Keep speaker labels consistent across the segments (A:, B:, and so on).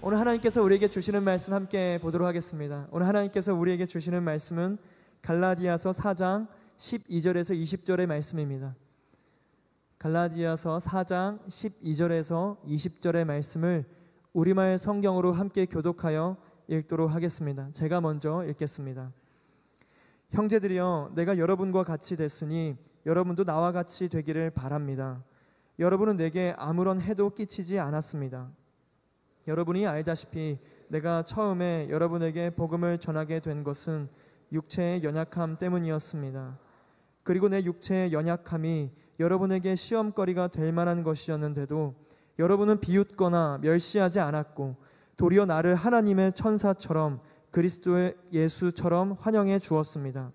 A: 오늘 하나님께서 우리에게 주시는 말씀 함께 보도록 하겠습니다. 오늘 하나님께서 우리에게 주시는 말씀은 갈라디아서 4장 12절에서 20절의 말씀입니다. 갈라디아서 4장 12절에서 20절의 말씀을 우리말 성경으로 함께 교독하여 읽도록 하겠습니다. 제가 먼저 읽겠습니다. 형제들이여, 내가 여러분과 같이 됐으니 여러분도 나와 같이 되기를 바랍니다. 여러분은 내게 아무런 해도 끼치지 않았습니다. 여러분이 알다시피 내가 처음에 여러분에게 복음을 전하게 된 것은 육체의 연약함 때문이었습니다. 그리고 내 육체의 연약함이 여러분에게 시험거리가 될 만한 것이었는데도 여러분은 비웃거나 멸시하지 않았고 도리어 나를 하나님의 천사처럼 그리스도의 예수처럼 환영해 주었습니다.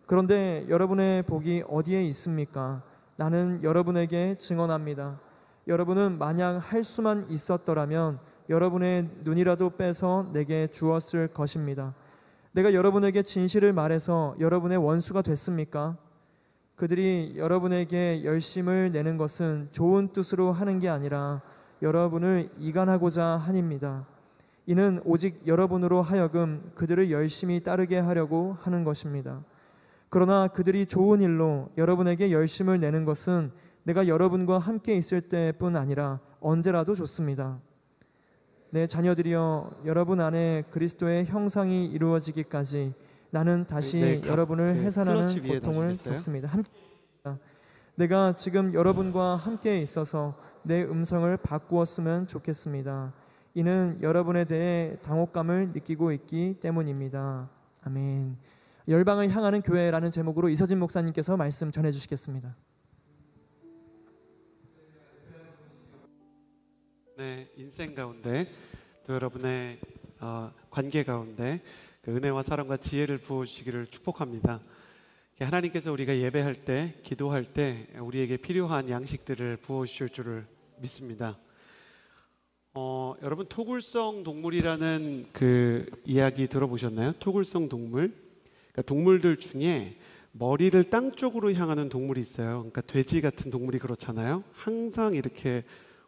A: 그런데 여러분의 복이 어디에 있습니까? 나는 여러분에게 증언합니다. 여러분은 만약 할 수만 있었더라면 여러분의 눈이라도 빼서 내게 주었을 것입니다. 내가 여러분에게 진실을 말해서 여러분의 원수가 됐습니까? 그들이 여러분에게 열심을 내는 것은 좋은 뜻으로 하는 게 아니라 여러분을 이간하고자 함입니다. 이는 오직 여러분으로 하여금 그들을 열심히 따르게 하려고 하는 것입니다. 그러나 그들이 좋은 일로 여러분에게 열심을 내는 것은 내가 여러분과 함께 있을 때뿐 아니라 언제라도 좋습니다. 내 자녀들이여, 여러분 안에 그리스도의 형상이 이루어지기까지 나는 다시 여러분을 해산하는 고통을 겪습니다. 내가 지금 여러분과 함께 있어서 내 음성을 바꾸었으면 좋겠습니다. 이는 여러분에 대해 당혹감을 느끼고 있기 때문입니다. 아멘. 열방을 향하는 교회라는 제목으로 이서진 목사님께서 말씀 전해주시겠습니다.
B: 네, 인생 가운데 또 여러분의 관계 가운데 그 은혜와 사랑과 지혜를 부어주시기를 축복합니다. 하나님께서 우리가 예배할 때, 기도할 때 우리에게 필요한 양식들을 부어주실 줄을 믿습니다. 여러분, 토굴성 동물이라는 그 이야기 들어보셨나요? 토굴성 동물. 그러니까 동물들 중에 머리를 땅 쪽으로 향하는 동물이 있어요. 그러니까 돼지 같은 동물이 그렇잖아요. 항상 이렇게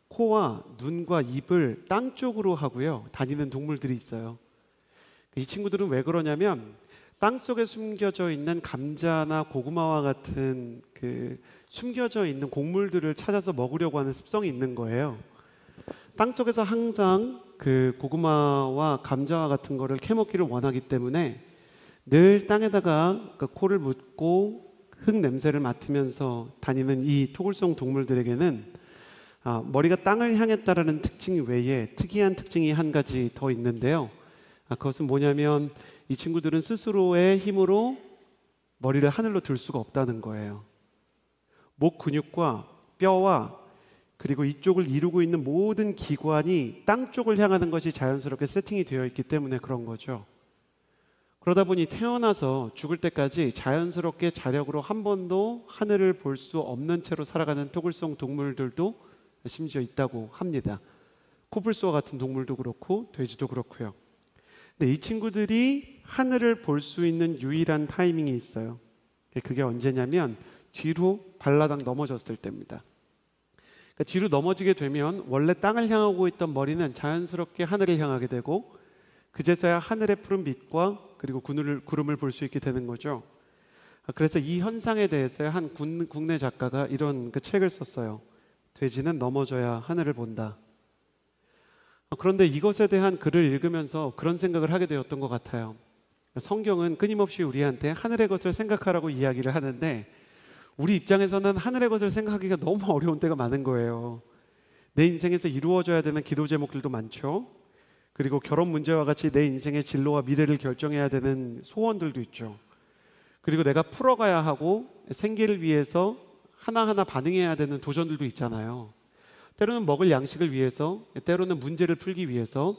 B: 코와 눈과 입을 땅 쪽으로 하고요 다니는 동물들이 있어요. 이 친구들은 왜 그러냐면 땅속에 숨겨져 있는 감자나 고구마와 같은 그 숨겨져 있는 곡물들을 찾아서 먹으려고 하는 습성이 있는 거예요. 땅속에서 항상 그 고구마와 감자와 같은 거를 캐먹기를 원하기 때문에 늘 땅에다가 그 코를 묻고 흙 냄새를 맡으면서 다니는 이 토굴성 동물들에게는 머리가 땅을 향했다라는 특징 외에 특이한 특징이 한 가지 더 있는데요. 그것은 뭐냐면 이 친구들은 스스로의 힘으로 머리를 하늘로 들 수가 없다는 거예요. 목 근육과 뼈와 그리고 이쪽을 이루고 있는 모든 기관이 땅 쪽을 향하는 것이 자연스럽게 세팅이 되어 있기 때문에 그런 거죠. 그러다 보니 태어나서 죽을 때까지 자연스럽게 자력으로 한 번도 하늘을 볼 수 없는 채로 살아가는 토굴성 동물들도 심지어 있다고 합니다. 코뿔소와 같은 동물도 그렇고 돼지도 그렇고요. 근데 이 친구들이 하늘을 볼 수 있는 유일한 타이밍이 있어요. 그게 언제냐면 뒤로 발라당 넘어졌을 때입니다. 그러니까 뒤로 넘어지게 되면 원래 땅을 향하고 있던 머리는 자연스럽게 하늘을 향하게 되고 그제서야 하늘의 푸른 빛과 그리고 구름을 볼 수 있게 되는 거죠. 그래서 이 현상에 대해서 한 국내 작가가 이런 그 책을 썼어요. 돼지는 넘어져야 하늘을 본다. 그런데 이것에 대한 글을 읽으면서 그런 생각을 하게 되었던 것 같아요. 성경은 끊임없이 우리한테 하늘의 것을 생각하라고 이야기를 하는데 우리 입장에서는 하늘의 것을 생각하기가 너무 어려운 때가 많은 거예요. 내 인생에서 이루어져야 되는 기도 제목들도 많죠. 그리고 결혼 문제와 같이 내 인생의 진로와 미래를 결정해야 되는 소원들도 있죠. 그리고 내가 풀어가야 하고 생계를 위해서 하나하나 반응해야 되는 도전들도 있잖아요. 때로는 먹을 양식을 위해서, 때로는 문제를 풀기 위해서,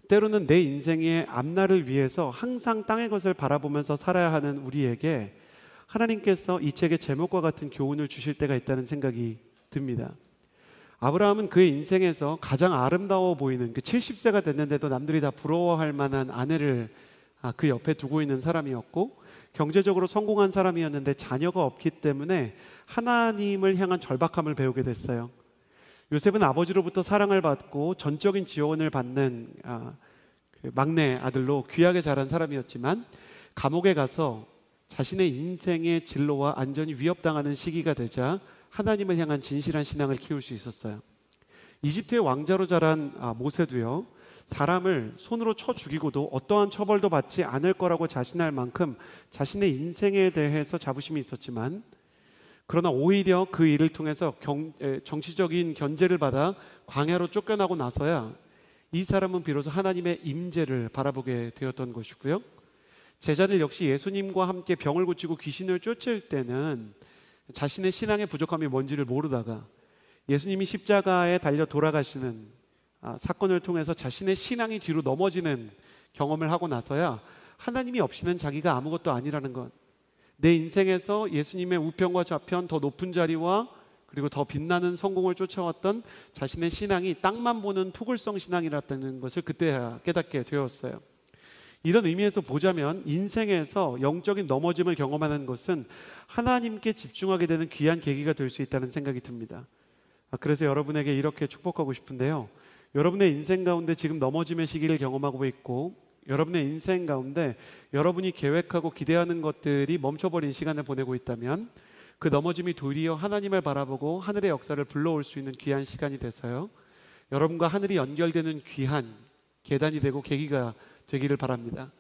B: 때로는 내 인생의 앞날을 위해서 항상 땅의 것을 바라보면서 살아야 하는 우리에게 하나님께서 이 책의 제목과 같은 교훈을 주실 때가 있다는 생각이 듭니다. 아브라함은 그의 인생에서 가장 아름다워 보이는 그 70세가 됐는데도 남들이 다 부러워할 만한 아내를 그 옆에 두고 있는 사람이었고, 경제적으로 성공한 사람이었는데 자녀가 없기 때문에 하나님을 향한 절박함을 배우게 됐어요. 요셉은 아버지로부터 사랑을 받고 전적인 지원을 받는 그 막내 아들로 귀하게 자란 사람이었지만 감옥에 가서 자신의 인생의 진로와 안전이 위협당하는 시기가 되자 하나님을 향한 진실한 신앙을 키울 수 있었어요. 이집트의 왕자로 자란 모세도요, 사람을 손으로 쳐 죽이고도 어떠한 처벌도 받지 않을 거라고 자신할 만큼 자신의 인생에 대해서 자부심이 있었지만, 그러나 오히려 그 일을 통해서 정치적인 견제를 받아 광야로 쫓겨나고 나서야 이 사람은 비로소 하나님의 임재를 바라보게 되었던 것이고요. 제자들 역시 예수님과 함께 병을 고치고 귀신을 쫓을 때는 자신의 신앙의 부족함이 뭔지를 모르다가 예수님이 십자가에 달려 돌아가시는 사건을 통해서 자신의 신앙이 뒤로 넘어지는 경험을 하고 나서야 하나님이 없이는 자기가 아무것도 아니라는 것, 내 인생에서 예수님의 우편과 좌편, 더 높은 자리와 그리고 더 빛나는 성공을 쫓아왔던 자신의 신앙이 땅만 보는 토굴성 신앙이라는 것을 그때야 깨닫게 되었어요. 이런 의미에서 보자면 인생에서 영적인 넘어짐을 경험하는 것은 하나님께 집중하게 되는 귀한 계기가 될 수 있다는 생각이 듭니다. 그래서 여러분에게 이렇게 축복하고 싶은데요, 여러분의 인생 가운데 지금 넘어짐의 시기를 경험하고 있고, 여러분의 인생 가운데 여러분이 계획하고 기대하는 것들이 멈춰버린 시간을 보내고 있다면 그 넘어짐이 도리어 하나님을 바라보고 하늘의 역사를 불러올 수 있는 귀한 시간이 돼서요, 여러분과 하늘이 연결되는 귀한 계단이 되고 계기가 되기를 바랍니다.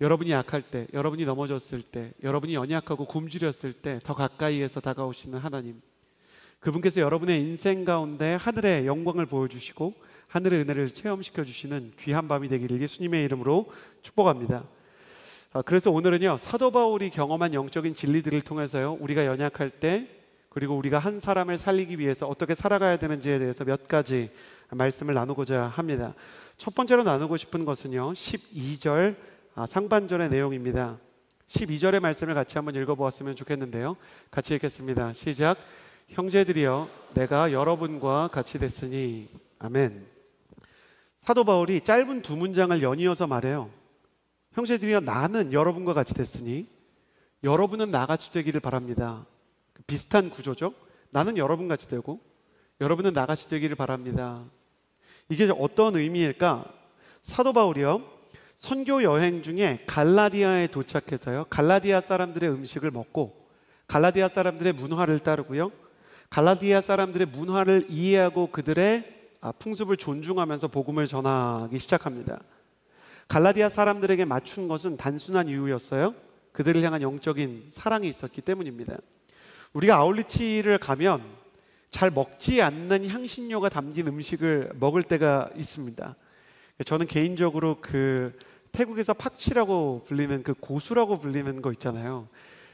B: 여러분이 약할 때, 여러분이 넘어졌을 때, 여러분이 연약하고 굶주렸을 때 더 가까이에서 다가오시는 하나님, 그분께서 여러분의 인생 가운데 하늘의 영광을 보여주시고 하늘의 은혜를 체험시켜 주시는 귀한 밤이 되기를 예수님의 이름으로 축복합니다. 그래서 오늘은요, 사도 바울이 경험한 영적인 진리들을 통해서요, 우리가 연약할 때, 그리고 우리가 한 사람을 살리기 위해서 어떻게 살아가야 되는지에 대해서 몇 가지 말씀을 나누고자 합니다. 첫 번째로 나누고 싶은 것은요, 12절 상반절의 내용입니다. 12절의 말씀을 같이 한번 읽어보았으면 좋겠는데요, 같이 읽겠습니다. 시작. 형제들이여, 내가 여러분과 같이 됐으니. 아멘. 사도 바울이 짧은 두 문장을 연이어서 말해요. 형제들이여, 나는 여러분과 같이 됐으니 여러분은 나같이 되기를 바랍니다. 비슷한 구조죠. 나는 여러분같이 되고 여러분은 나같이 되기를 바랍니다. 이게 어떤 의미일까? 사도 바울이요, 선교 여행 중에 갈라디아에 도착해서요, 갈라디아 사람들의 음식을 먹고 갈라디아 사람들의 문화를 따르고요, 갈라디아 사람들의 문화를 이해하고 그들의 풍습을 존중하면서 복음을 전하기 시작합니다. 갈라디아 사람들에게 맞춘 것은 단순한 이유였어요. 그들을 향한 영적인 사랑이 있었기 때문입니다. 우리가 아울리치를 가면 잘 먹지 않는 향신료가 담긴 음식을 먹을 때가 있습니다. 저는 개인적으로 그 태국에서 팍치라고 불리는 그 고수라고 불리는 거 있잖아요.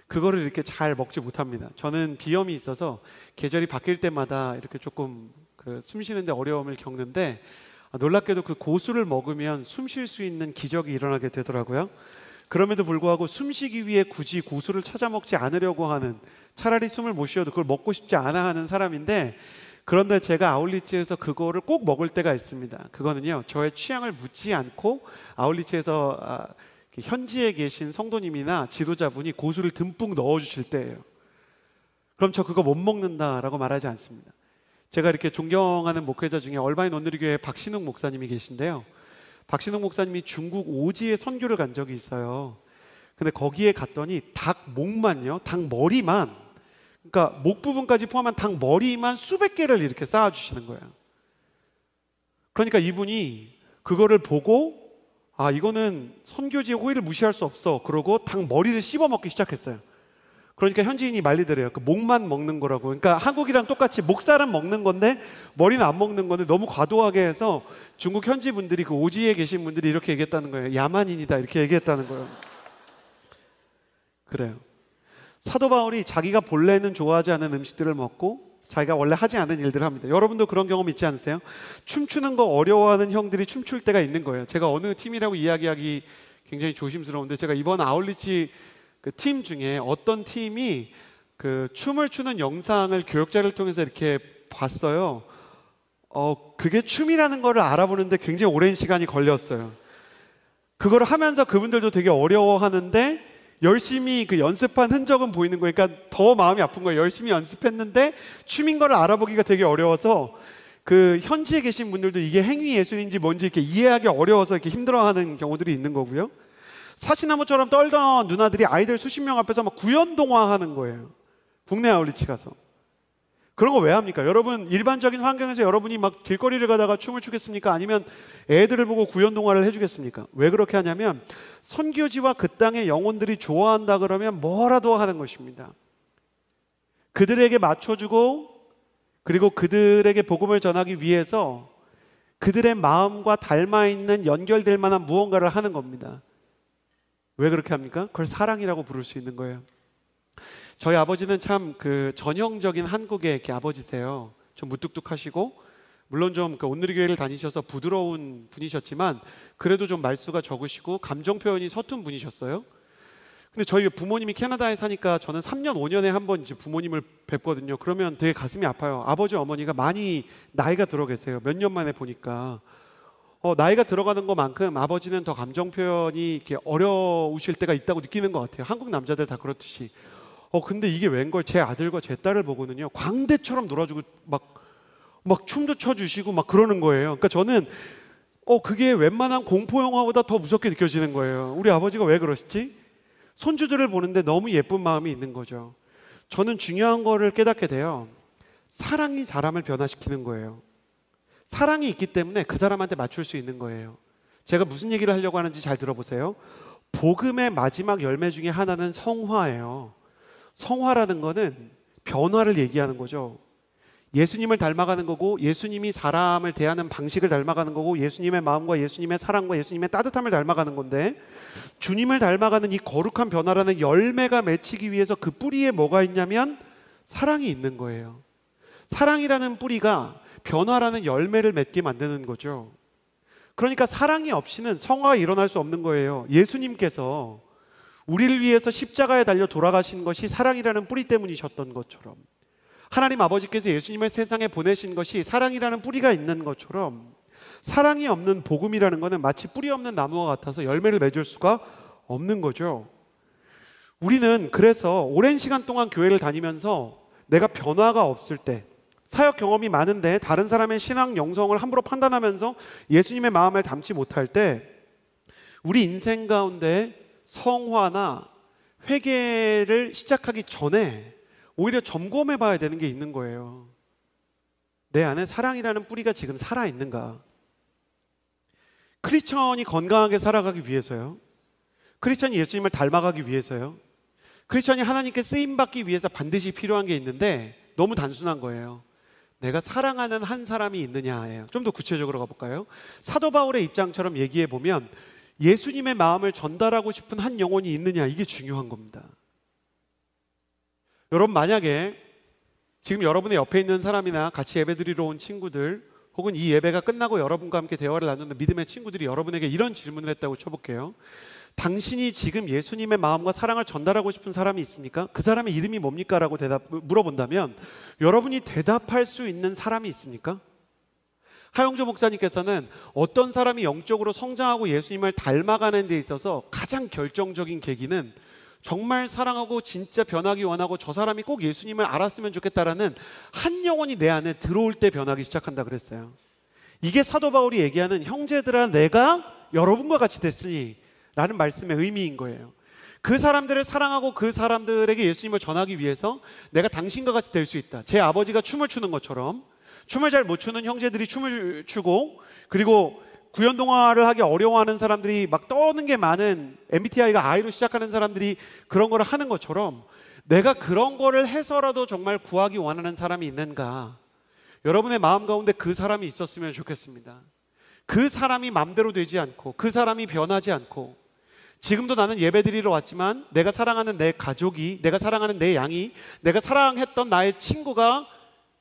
B: 그거를 이렇게 잘 먹지 못합니다. 저는 비염이 있어서 계절이 바뀔 때마다 이렇게 조금 숨 쉬는데 어려움을 겪는데, 놀랍게도 그 고수를 먹으면 숨 쉴 수 있는 기적이 일어나게 되더라고요. 그럼에도 불구하고 숨 쉬기 위해 굳이 고수를 찾아 먹지 않으려고 하는, 차라리 숨을 못 쉬어도 그걸 먹고 싶지 않아 하는 사람인데, 그런데 제가 아울리치에서 그거를 꼭 먹을 때가 있습니다. 그거는요, 저의 취향을 묻지 않고 아울리치에서 현지에 계신 성도님이나 지도자분이 고수를 듬뿍 넣어주실 때예요. 그럼 저 그거 못 먹는다라고 말하지 않습니다. 제가 이렇게 존경하는 목회자 중에 얼바인 온누리교회 박신웅 목사님이 계신데요, 박신웅 목사님이 중국 오지에 선교를 간 적이 있어요. 근데 거기에 갔더니 닭 목만요, 닭 머리만, 그러니까 목 부분까지 포함한 닭 머리만 수백 개를 이렇게 쌓아주시는 거예요. 그러니까 이분이 그거를 보고, 이거는 선교지의 호의를 무시할 수 없어, 그러고 닭 머리를 씹어 먹기 시작했어요. 그러니까 현지인이 말리더래요. 그 목만 먹는 거라고. 그러니까 한국이랑 똑같이 목살은 먹는 건데 머리는 안 먹는 건데, 너무 과도하게 해서 중국 현지 분들이, 그 오지에 계신 분들이 이렇게 얘기했다는 거예요. 야만인이다, 이렇게 얘기했다는 거예요. 그래요. 사도 바울이 자기가 본래는 좋아하지 않은 음식들을 먹고 자기가 원래 하지 않은 일들을 합니다. 여러분도 그런 경험 있지 않으세요? 춤추는 거 어려워하는 형들이 춤출 때가 있는 거예요. 제가 어느 팀이라고 이야기하기 굉장히 조심스러운데, 제가 이번 아울리치 그 팀 중에 어떤 팀이 그 춤을 추는 영상을 교역자를 통해서 이렇게 봤어요. 그게 춤이라는 거를 알아보는데 굉장히 오랜 시간이 걸렸어요. 그걸 하면서 그분들도 되게 어려워하는데 열심히 그 연습한 흔적은 보이는 거니까 더 마음이 아픈 거예요. 열심히 연습했는데 춤인 거를 알아보기가 되게 어려워서 그 현지에 계신 분들도 이게 행위 예술인지 뭔지 이렇게 이해하기 어려워서 이렇게 힘들어하는 경우들이 있는 거고요. 사시나무처럼 떨던 누나들이 아이들 수십 명 앞에서 막 구연동화하는 거예요. 국내 아울리치 가서. 그런 거 왜 합니까? 여러분 일반적인 환경에서 여러분이 막 길거리를 가다가 춤을 추겠습니까? 아니면 애들을 보고 구연동화를 해주겠습니까? 왜 그렇게 하냐면 선교지와 그 땅의 영혼들이 좋아한다 그러면 뭐라도 하는 것입니다. 그들에게 맞춰주고 그리고 그들에게 복음을 전하기 위해서 그들의 마음과 닮아있는 연결될 만한 무언가를 하는 겁니다. 왜 그렇게 합니까? 그걸 사랑이라고 부를 수 있는 거예요. 저희 아버지는 참 그 전형적인 한국의 이렇게 아버지세요. 좀 무뚝뚝하시고 물론 좀 그 온누리교회를 다니셔서 부드러운 분이셨지만 그래도 좀 말수가 적으시고 감정 표현이 서툰 분이셨어요. 근데 저희 부모님이 캐나다에 사니까 저는 3년 5년에 한 번 이제 부모님을 뵙거든요. 그러면 되게 가슴이 아파요. 아버지 어머니가 많이 나이가 들어 계세요. 몇 년 만에 보니까 나이가 들어가는 것만큼 아버지는 더 감정 표현이 이렇게 어려우실 때가 있다고 느끼는 것 같아요. 한국 남자들 다 그렇듯이. 근데 이게 웬걸 제 아들과 제 딸을 보고는요 광대처럼 놀아주고 막 춤도 춰주시고 막 그러는 거예요. 그러니까 저는 그게 웬만한 공포 영화보다 더 무섭게 느껴지는 거예요. 우리 아버지가 왜 그러시지? 손주들을 보는데 너무 예쁜 마음이 있는 거죠. 저는 중요한 거를 깨닫게 돼요. 사랑이 사람을 변화시키는 거예요. 사랑이 있기 때문에 그 사람한테 맞출 수 있는 거예요. 제가 무슨 얘기를 하려고 하는지 잘 들어보세요. 복음의 마지막 열매 중에 하나는 성화예요. 성화라는 거는 변화를 얘기하는 거죠. 예수님을 닮아가는 거고 예수님이 사람을 대하는 방식을 닮아가는 거고 예수님의 마음과 예수님의 사랑과 예수님의 따뜻함을 닮아가는 건데 주님을 닮아가는 이 거룩한 변화라는 열매가 맺히기 위해서 그 뿌리에 뭐가 있냐면 사랑이 있는 거예요. 사랑이라는 뿌리가 변화라는 열매를 맺게 만드는 거죠. 그러니까 사랑이 없이는 성화가 일어날 수 없는 거예요. 예수님께서 우리를 위해서 십자가에 달려 돌아가신 것이 사랑이라는 뿌리 때문이셨던 것처럼 하나님 아버지께서 예수님을 세상에 보내신 것이 사랑이라는 뿌리가 있는 것처럼 사랑이 없는 복음이라는 것은 마치 뿌리 없는 나무와 같아서 열매를 맺을 수가 없는 거죠. 우리는 그래서 오랜 시간 동안 교회를 다니면서 내가 변화가 없을 때 사역 경험이 많은데 다른 사람의 신앙 영성을 함부로 판단하면서 예수님의 마음을 담지 못할 때 우리 인생 가운데 성화나 회개를 시작하기 전에 오히려 점검해 봐야 되는 게 있는 거예요. 내 안에 사랑이라는 뿌리가 지금 살아있는가? 크리스천이 건강하게 살아가기 위해서요. 크리스천이 예수님을 닮아가기 위해서요. 크리스천이 하나님께 쓰임받기 위해서 반드시 필요한 게 있는데 너무 단순한 거예요. 내가 사랑하는 한 사람이 있느냐예요. 좀 더 구체적으로 가볼까요? 사도 바울의 입장처럼 얘기해 보면 예수님의 마음을 전달하고 싶은 한 영혼이 있느냐, 이게 중요한 겁니다. 여러분 만약에 지금 여러분의 옆에 있는 사람이나 같이 예배드리러 온 친구들 혹은 이 예배가 끝나고 여러분과 함께 대화를 나누는 믿음의 친구들이 여러분에게 이런 질문을 했다고 쳐볼게요. 당신이 지금 예수님의 마음과 사랑을 전달하고 싶은 사람이 있습니까? 그 사람의 이름이 뭡니까? 라고 물어본다면 여러분이 대답할 수 있는 사람이 있습니까? 하영조 목사님께서는 어떤 사람이 영적으로 성장하고 예수님을 닮아가는 데 있어서 가장 결정적인 계기는 정말 사랑하고 진짜 변하기 원하고 저 사람이 꼭 예수님을 알았으면 좋겠다라는 한 영혼이 내 안에 들어올 때 변하기 시작한다 그랬어요. 이게 사도 바울이 얘기하는 형제들아 내가 여러분과 같이 됐으니 라는 말씀의 의미인 거예요. 그 사람들을 사랑하고 그 사람들에게 예수님을 전하기 위해서 내가 당신과 같이 될 수 있다. 제 아버지가 춤을 추는 것처럼 춤을 잘 못 추는 형제들이 춤을 추고 그리고 구연동화를 하기 어려워하는 사람들이 막 떠오는 게 많은 MBTI가 I로 시작하는 사람들이 그런 거를 하는 것처럼 내가 그런 거를 해서라도 정말 구하기 원하는 사람이 있는가? 여러분의 마음 가운데 그 사람이 있었으면 좋겠습니다. 그 사람이 맘대로 되지 않고 그 사람이 변하지 않고 지금도 나는 예배드리러 왔지만 내가 사랑하는 내 가족이 내가 사랑하는 내 양이 내가 사랑했던 나의 친구가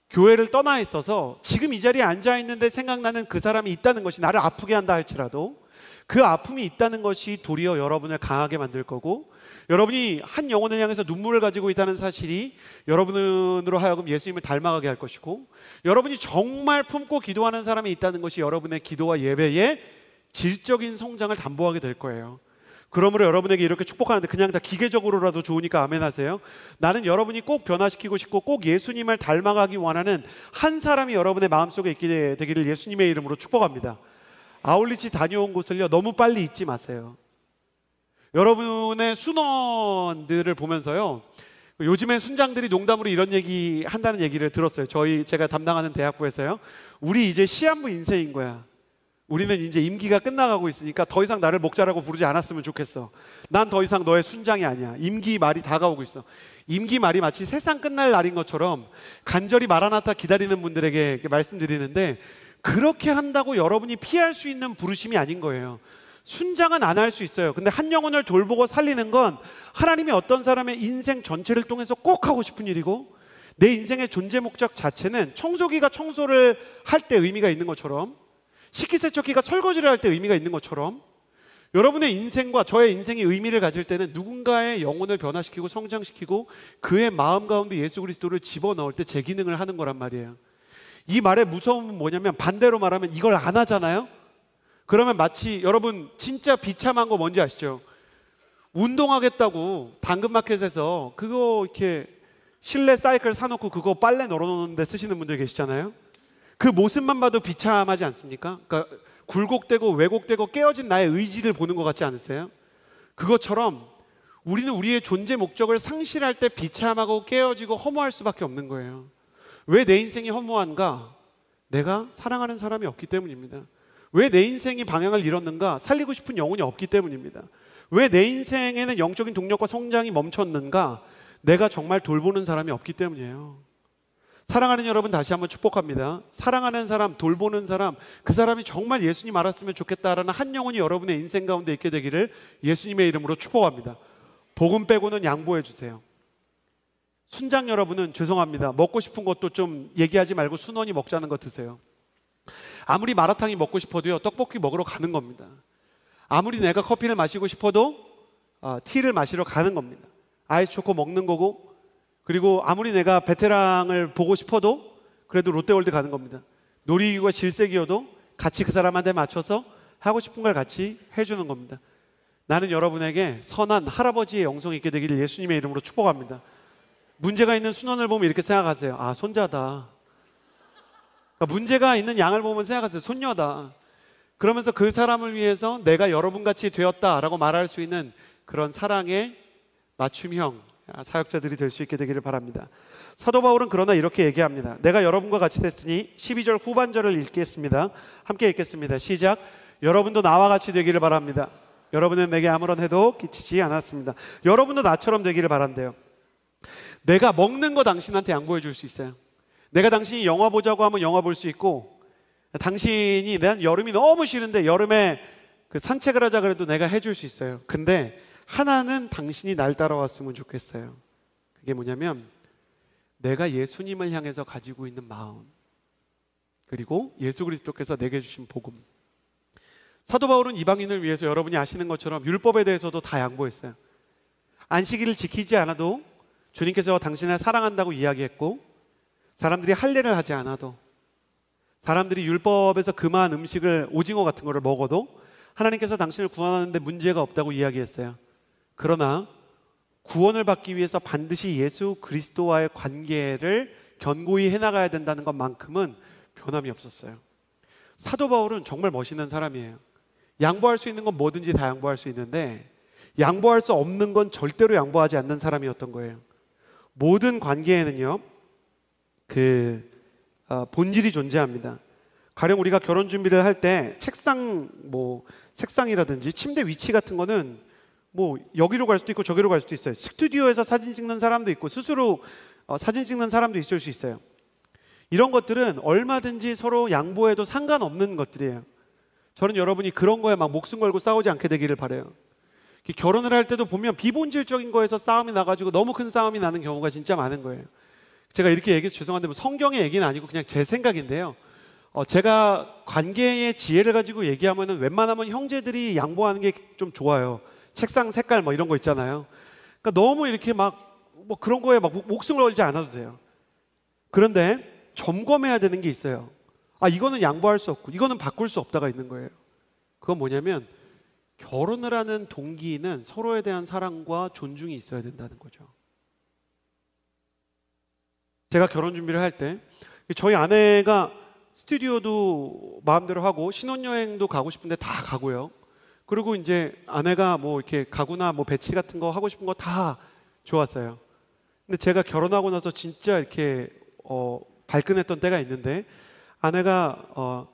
B: 교회를 떠나 있어서 지금 이 자리에 앉아 있는데 생각나는 그 사람이 있다는 것이 나를 아프게 한다 할지라도 그 아픔이 있다는 것이 도리어 여러분을 강하게 만들 거고 여러분이 한 영혼을 향해서 눈물을 가지고 있다는 사실이 여러분으로 하여금 예수님을 닮아가게 할 것이고 여러분이 정말 품고 기도하는 사람이 있다는 것이 여러분의 기도와 예배의 질적인 성장을 담보하게 될 거예요. 그러므로 여러분에게 이렇게 축복하는데 그냥 다 기계적으로라도 좋으니까 아멘 하세요. 나는 여러분이 꼭 변화시키고 싶고 꼭 예수님을 닮아가기 원하는 한 사람이 여러분의 마음속에 있게 되기를 예수님의 이름으로 축복합니다. 아울리치 다녀온 곳을요 너무 빨리 잊지 마세요. 여러분의 순원들을 보면서요, 요즘에 순장들이 농담으로 이런 얘기 한다는 얘기를 들었어요. 제가 담당하는 대학부에서요, 우리 이제 시한부 인생인 거야. 우리는 이제 임기가 끝나가고 있으니까 더 이상 나를 목자라고 부르지 않았으면 좋겠어. 난 더 이상 너의 순장이 아니야. 임기 말이 다가오고 있어. 임기 말이 마치 세상 끝날 날인 것처럼 간절히 마라나타 기다리는 분들에게 이렇게 말씀드리는데, 그렇게 한다고 여러분이 피할 수 있는 부르심이 아닌 거예요. 순장은 안 할 수 있어요. 근데 한 영혼을 돌보고 살리는 건 하나님이 어떤 사람의 인생 전체를 통해서 꼭 하고 싶은 일이고, 내 인생의 존재 목적 자체는 청소기가 청소를 할 때 의미가 있는 것처럼, 식기세척기가 설거지를 할 때 의미가 있는 것처럼, 여러분의 인생과 저의 인생이 의미를 가질 때는 누군가의 영혼을 변화시키고 성장시키고 그의 마음 가운데 예수 그리스도를 집어넣을 때 제 기능을 하는 거란 말이에요. 이 말의 무서움은 뭐냐면, 반대로 말하면 이걸 안 하잖아요. 그러면 마치, 여러분 진짜 비참한 거 뭔지 아시죠? 운동하겠다고 당근마켓에서 그거 이렇게 실내 사이클 사놓고 그거 빨래 널어놓는데 쓰시는 분들 계시잖아요. 그 모습만 봐도 비참하지 않습니까? 그러니까 굴곡되고 왜곡되고 깨어진 나의 의지를 보는 것 같지 않으세요? 그것처럼 우리는 우리의 존재 목적을 상실할 때 비참하고 깨어지고 허무할 수밖에 없는 거예요. 왜 내 인생이 허무한가? 내가 사랑하는 사람이 없기 때문입니다. 왜 내 인생이 방향을 잃었는가? 살리고 싶은 영혼이 없기 때문입니다. 왜 내 인생에는 영적인 동력과 성장이 멈췄는가? 내가 정말 돌보는 사람이 없기 때문이에요. 사랑하는 여러분, 다시 한번 축복합니다. 사랑하는 사람, 돌보는 사람, 그 사람이 정말 예수님 알았으면 좋겠다라는 한 영혼이 여러분의 인생 가운데 있게 되기를 예수님의 이름으로 축복합니다. 복음 빼고는 양보해 주세요. 순장 여러분은 죄송합니다. 먹고 싶은 것도 좀 얘기하지 말고 순원이 먹자는 거 드세요. 아무리 마라탕이 먹고 싶어도요, 떡볶이 먹으러 가는 겁니다. 아무리 내가 커피를 마시고 싶어도 티를 마시러 가는 겁니다. 아이스 초코 먹는 거고, 그리고 아무리 내가 베테랑을 보고 싶어도 그래도 롯데월드 가는 겁니다. 놀이기구가 질색이어도 같이 그 사람한테 맞춰서 하고 싶은 걸 같이 해주는 겁니다. 나는 여러분에게 선한 할아버지의 영성이 있게 되기를 예수님의 이름으로 축복합니다. 문제가 있는 순원을 보면 이렇게 생각하세요. 아, 손자다. 그러니까 문제가 있는 양을 보면 생각하세요. 손녀다. 그러면서 그 사람을 위해서 내가 여러분같이 되었다라고 말할 수 있는 그런 사랑의 맞춤형 사역자들이 될 수 있게 되기를 바랍니다. 사도 바울은 그러나 이렇게 얘기합니다. 내가 여러분과 같이 됐으니 12절 후반절을 읽겠습니다. 함께 읽겠습니다. 시작. 여러분도 나와 같이 되기를 바랍니다. 여러분은 내게 아무런 해도 끼치지 않았습니다. 여러분도 나처럼 되기를 바란대요. 내가 먹는 거 당신한테 양보해 줄 수 있어요. 내가 당신이 영화 보자고 하면 영화 볼 수 있고, 당신이 난 여름이 너무 싫은데 여름에 그 산책을 하자 그래도 내가 해줄 수 있어요. 근데 하나는 당신이 날 따라왔으면 좋겠어요. 그게 뭐냐면, 내가 예수님을 향해서 가지고 있는 마음, 그리고 예수 그리스도께서 내게 주신 복음. 사도 바울은 이방인을 위해서 여러분이 아시는 것처럼 율법에 대해서도 다 양보했어요. 안식일을 지키지 않아도 주님께서 당신을 사랑한다고 이야기했고, 사람들이 할례를 하지 않아도, 사람들이 율법에서 금한 음식을, 오징어 같은 거를 먹어도 하나님께서 당신을 구원하는데 문제가 없다고 이야기했어요. 그러나 구원을 받기 위해서 반드시 예수 그리스도와의 관계를 견고히 해나가야 된다는 것만큼은 변함이 없었어요. 사도 바울은 정말 멋있는 사람이에요. 양보할 수 있는 건 뭐든지 다 양보할 수 있는데, 양보할 수 없는 건 절대로 양보하지 않는 사람이었던 거예요. 모든 관계에는요, 본질이 존재합니다. 가령 우리가 결혼 준비를 할 때 색상이라든지 침대 위치 같은 거는 여기로 갈 수도 있고 저기로 갈 수도 있어요. 스튜디오에서 사진 찍는 사람도 있고 스스로 사진 찍는 사람도 있을 수 있어요. 이런 것들은 얼마든지 서로 양보해도 상관없는 것들이에요. 저는 여러분이 그런 거에 막 목숨 걸고 싸우지 않게 되기를 바라요. 결혼을 할 때도 보면 비본질적인 거에서 싸움이 나가지고 너무 큰 싸움이 나는 경우가 진짜 많은 거예요. 제가 이렇게 얘기해서 죄송한데 성경의 얘기는 아니고 그냥 제 생각인데요. 제가 관계의 지혜를 가지고 얘기하면은 웬만하면 형제들이 양보하는 게 좀 좋아요. 책상 색깔 이런 거 있잖아요. 그러니까 너무 이렇게 그런 거에 목숨을 걸지 않아도 돼요. 그런데 점검해야 되는 게 있어요. 이거는 양보할 수 없고 이거는 바꿀 수 없다가 있는 거예요. 그건 뭐냐면, 결혼을 하는 동기는 서로에 대한 사랑과 존중이 있어야 된다는 거죠. 제가 결혼 준비를 할 때 저희 아내가 스튜디오도 마음대로 하고 신혼여행도 가고 싶은데 다 가고요. 그리고 이제 아내가 뭐 이렇게 가구나 뭐 배치 같은 거 하고 싶은 거 다 좋았어요. 근데 제가 결혼하고 나서 진짜 이렇게 발끈했던 때가 있는데, 아내가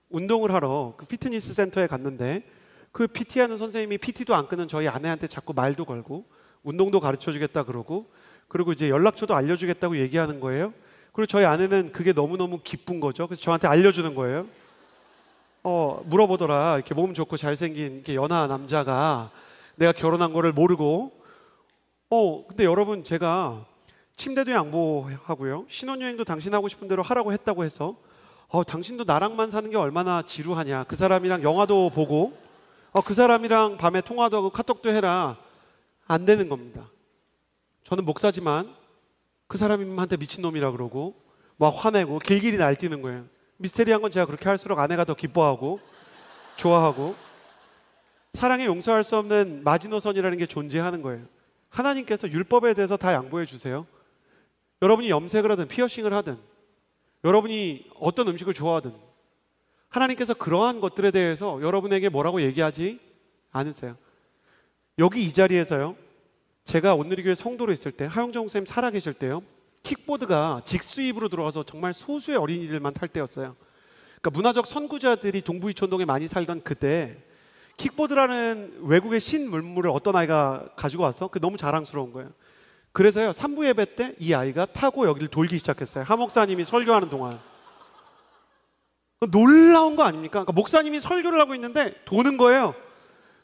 B: 운동을 하러 그 피트니스 센터에 갔는데 그 PT 하는 선생님이 PT도 안 끊는 저희 아내한테 자꾸 말도 걸고 운동도 가르쳐 주겠다 그러고, 그리고 이제 연락처도 알려주겠다고 얘기하는 거예요. 그리고 저희 아내는 그게 너무너무 기쁜 거죠. 그래서 저한테 알려주는 거예요. 물어보더라. 이렇게 몸 좋고 잘생긴 이렇게 연하 남자가 내가 결혼한 거를 모르고. 근데 여러분, 제가 침대도 양보하고요, 신혼여행도 당신 하고 싶은 대로 하라고 했다고 해서 당신도 나랑만 사는 게 얼마나 지루하냐, 그 사람이랑 영화도 보고 그 사람이랑 밤에 통화도 하고 카톡도 해라, 안 되는 겁니다. 저는 목사지만 그 사람한테 미친놈이라 그러고 막 화내고 길길이 날뛰는 거예요. 미스테리한 건 제가 그렇게 할수록 아내가 더 기뻐하고 좋아하고, 사랑에 용서할 수 없는 마지노선이라는 게 존재하는 거예요. 하나님께서 율법에 대해서 다 양보해 주세요. 여러분이 염색을 하든 피어싱을 하든, 여러분이 어떤 음식을 좋아하든, 하나님께서 그러한 것들에 대해서 여러분에게 뭐라고 얘기하지 않으세요. 여기 이 자리에서요, 제가 온누리교회 성도로 있을 때, 하용정 목사님 살아계실 때요, 킥보드가 직수입으로 들어와서 정말 소수의 어린이들만 탈 때였어요. 그러니까 문화적 선구자들이 동부이촌동에 많이 살던 그때 킥보드라는 외국의 신물물을 어떤 아이가 가지고 와서 그 너무 자랑스러운 거예요. 그래서요, 3부 예배 때 이 아이가 타고 여기를 돌기 시작했어요. 하 목사님이 설교하는 동안. 놀라운 거 아닙니까? 그러니까 목사님이 설교를 하고 있는데 도는 거예요.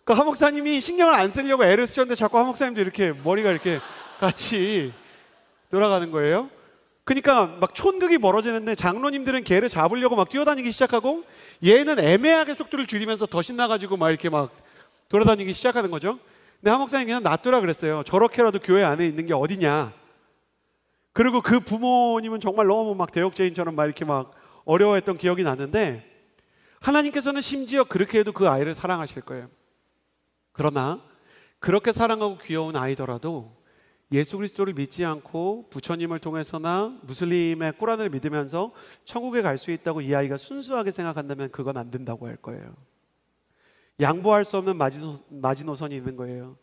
B: 그러니까 하 목사님이 신경을 안 쓰려고 애를 쓰셨는데 자꾸 하 목사님도 이렇게 머리가 이렇게 같이 돌아가는 거예요. 그러니까 막 촌극이 벌어지는데 장로님들은 걔를 잡으려고 막 뛰어다니기 시작하고, 얘는 애매하게 속도를 줄이면서 더 신나가지고 막 이렇게 막 돌아다니기 시작하는 거죠. 근데 하 목사님 그냥 놔두라 그랬어요. 저렇게라도 교회 안에 있는 게 어디냐. 그리고 그 부모님은 정말 너무 막 대역죄인처럼 막 이렇게 막 어려워했던 기억이 나는데, 하나님께서는 심지어 그렇게 해도 그 아이를 사랑하실 거예요. 그러나 그렇게 사랑하고 귀여운 아이더라도 예수 그리스도를 믿지 않고 부처님을 통해서나 무슬림의 꾸란을 믿으면서 천국에 갈 수 있다고 이 아이가 순수하게 생각한다면 그건 안 된다고 할 거예요. 양보할 수 없는 마지노선이 있는 거예요.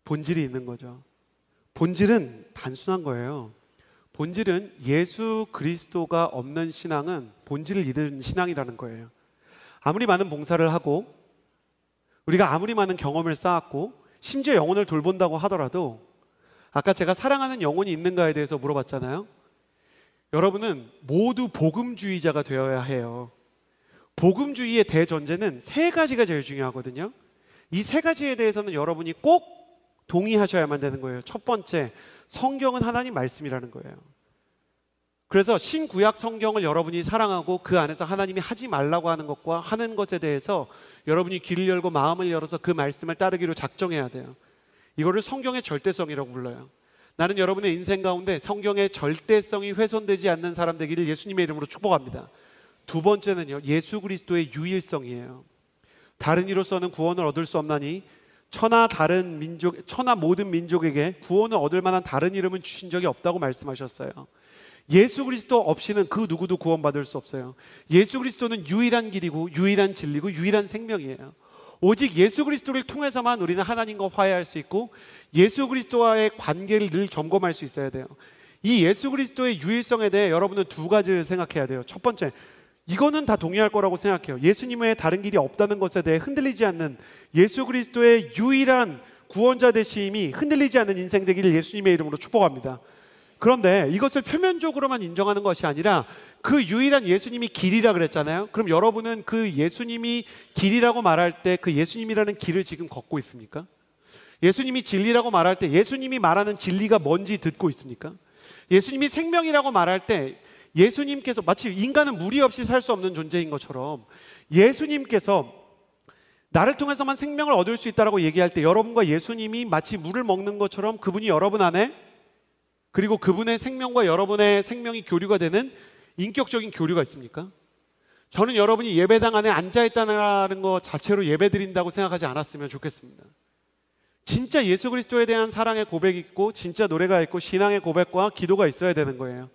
B: 본질이 있는 거죠. 본질은 단순한 거예요. 본질은 예수 그리스도가 없는 신앙은 본질을 잃은 신앙이라는 거예요. 아무리 많은 봉사를 하고 우리가 아무리 많은 경험을 쌓았고 심지어 영혼을 돌본다고 하더라도, 아까 제가 사랑하는 영혼이 있는가에 대해서 물어봤잖아요. 여러분은 모두 복음주의자가 되어야 해요. 복음주의의 대전제는 세 가지가 제일 중요하거든요. 이 세 가지에 대해서는 여러분이 꼭 동의하셔야만 되는 거예요. 첫 번째, 성경은 하나님 말씀이라는 거예요. 그래서 신구약 성경을 여러분이 사랑하고 그 안에서 하나님이 하지 말라고 하는 것과 하는 것에 대해서 여러분이 귀를 열고 마음을 열어서 그 말씀을 따르기로 작정해야 돼요. 이거를 성경의 절대성이라고 불러요. 나는 여러분의 인생 가운데 성경의 절대성이 훼손되지 않는 사람 되기를 예수님의 이름으로 축복합니다. 두 번째는요, 예수 그리스도의 유일성이에요. 다른 이로서는 구원을 얻을 수 없나니 천하 모든 민족에게 구원을 얻을 만한 다른 이름은 주신 적이 없다고 말씀하셨어요. 예수 그리스도 없이는 그 누구도 구원받을 수 없어요. 예수 그리스도는 유일한 길이고 유일한 진리고 유일한 생명이에요. 오직 예수 그리스도를 통해서만 우리는 하나님과 화해할 수 있고 예수 그리스도와의 관계를 늘 점검할 수 있어야 돼요. 이 예수 그리스도의 유일성에 대해 여러분은 두 가지를 생각해야 돼요. 첫 번째, 이거는 다 동의할 거라고 생각해요. 예수님 외에 다른 길이 없다는 것에 대해 흔들리지 않는 예수 그리스도의 유일한 구원자 되심이 흔들리지 않는 인생 되기를 예수님의 이름으로 축복합니다. 그런데 이것을 표면적으로만 인정하는 것이 아니라 그 유일한 예수님이 길이라 그랬잖아요. 그럼 여러분은 그 예수님이 길이라고 말할 때 그 예수님이라는 길을 지금 걷고 있습니까? 예수님이 진리라고 말할 때 예수님이 말하는 진리가 뭔지 듣고 있습니까? 예수님이 생명이라고 말할 때 예수님께서, 마치 인간은 무리 없이 살 수 없는 존재인 것처럼 예수님께서 나를 통해서만 생명을 얻을 수 있다고 얘기할 때 여러분과 예수님이 마치 물을 먹는 것처럼 그분이 여러분 안에, 그리고 그분의 생명과 여러분의 생명이 교류가 되는 인격적인 교류가 있습니까? 저는 여러분이 예배당 안에 앉아있다는 것 자체로 예배 드린다고 생각하지 않았으면 좋겠습니다. 진짜 예수 그리스도에 대한 사랑의 고백이 있고 진짜 노래가 있고 신앙의 고백과 기도가 있어야 되는 거예요.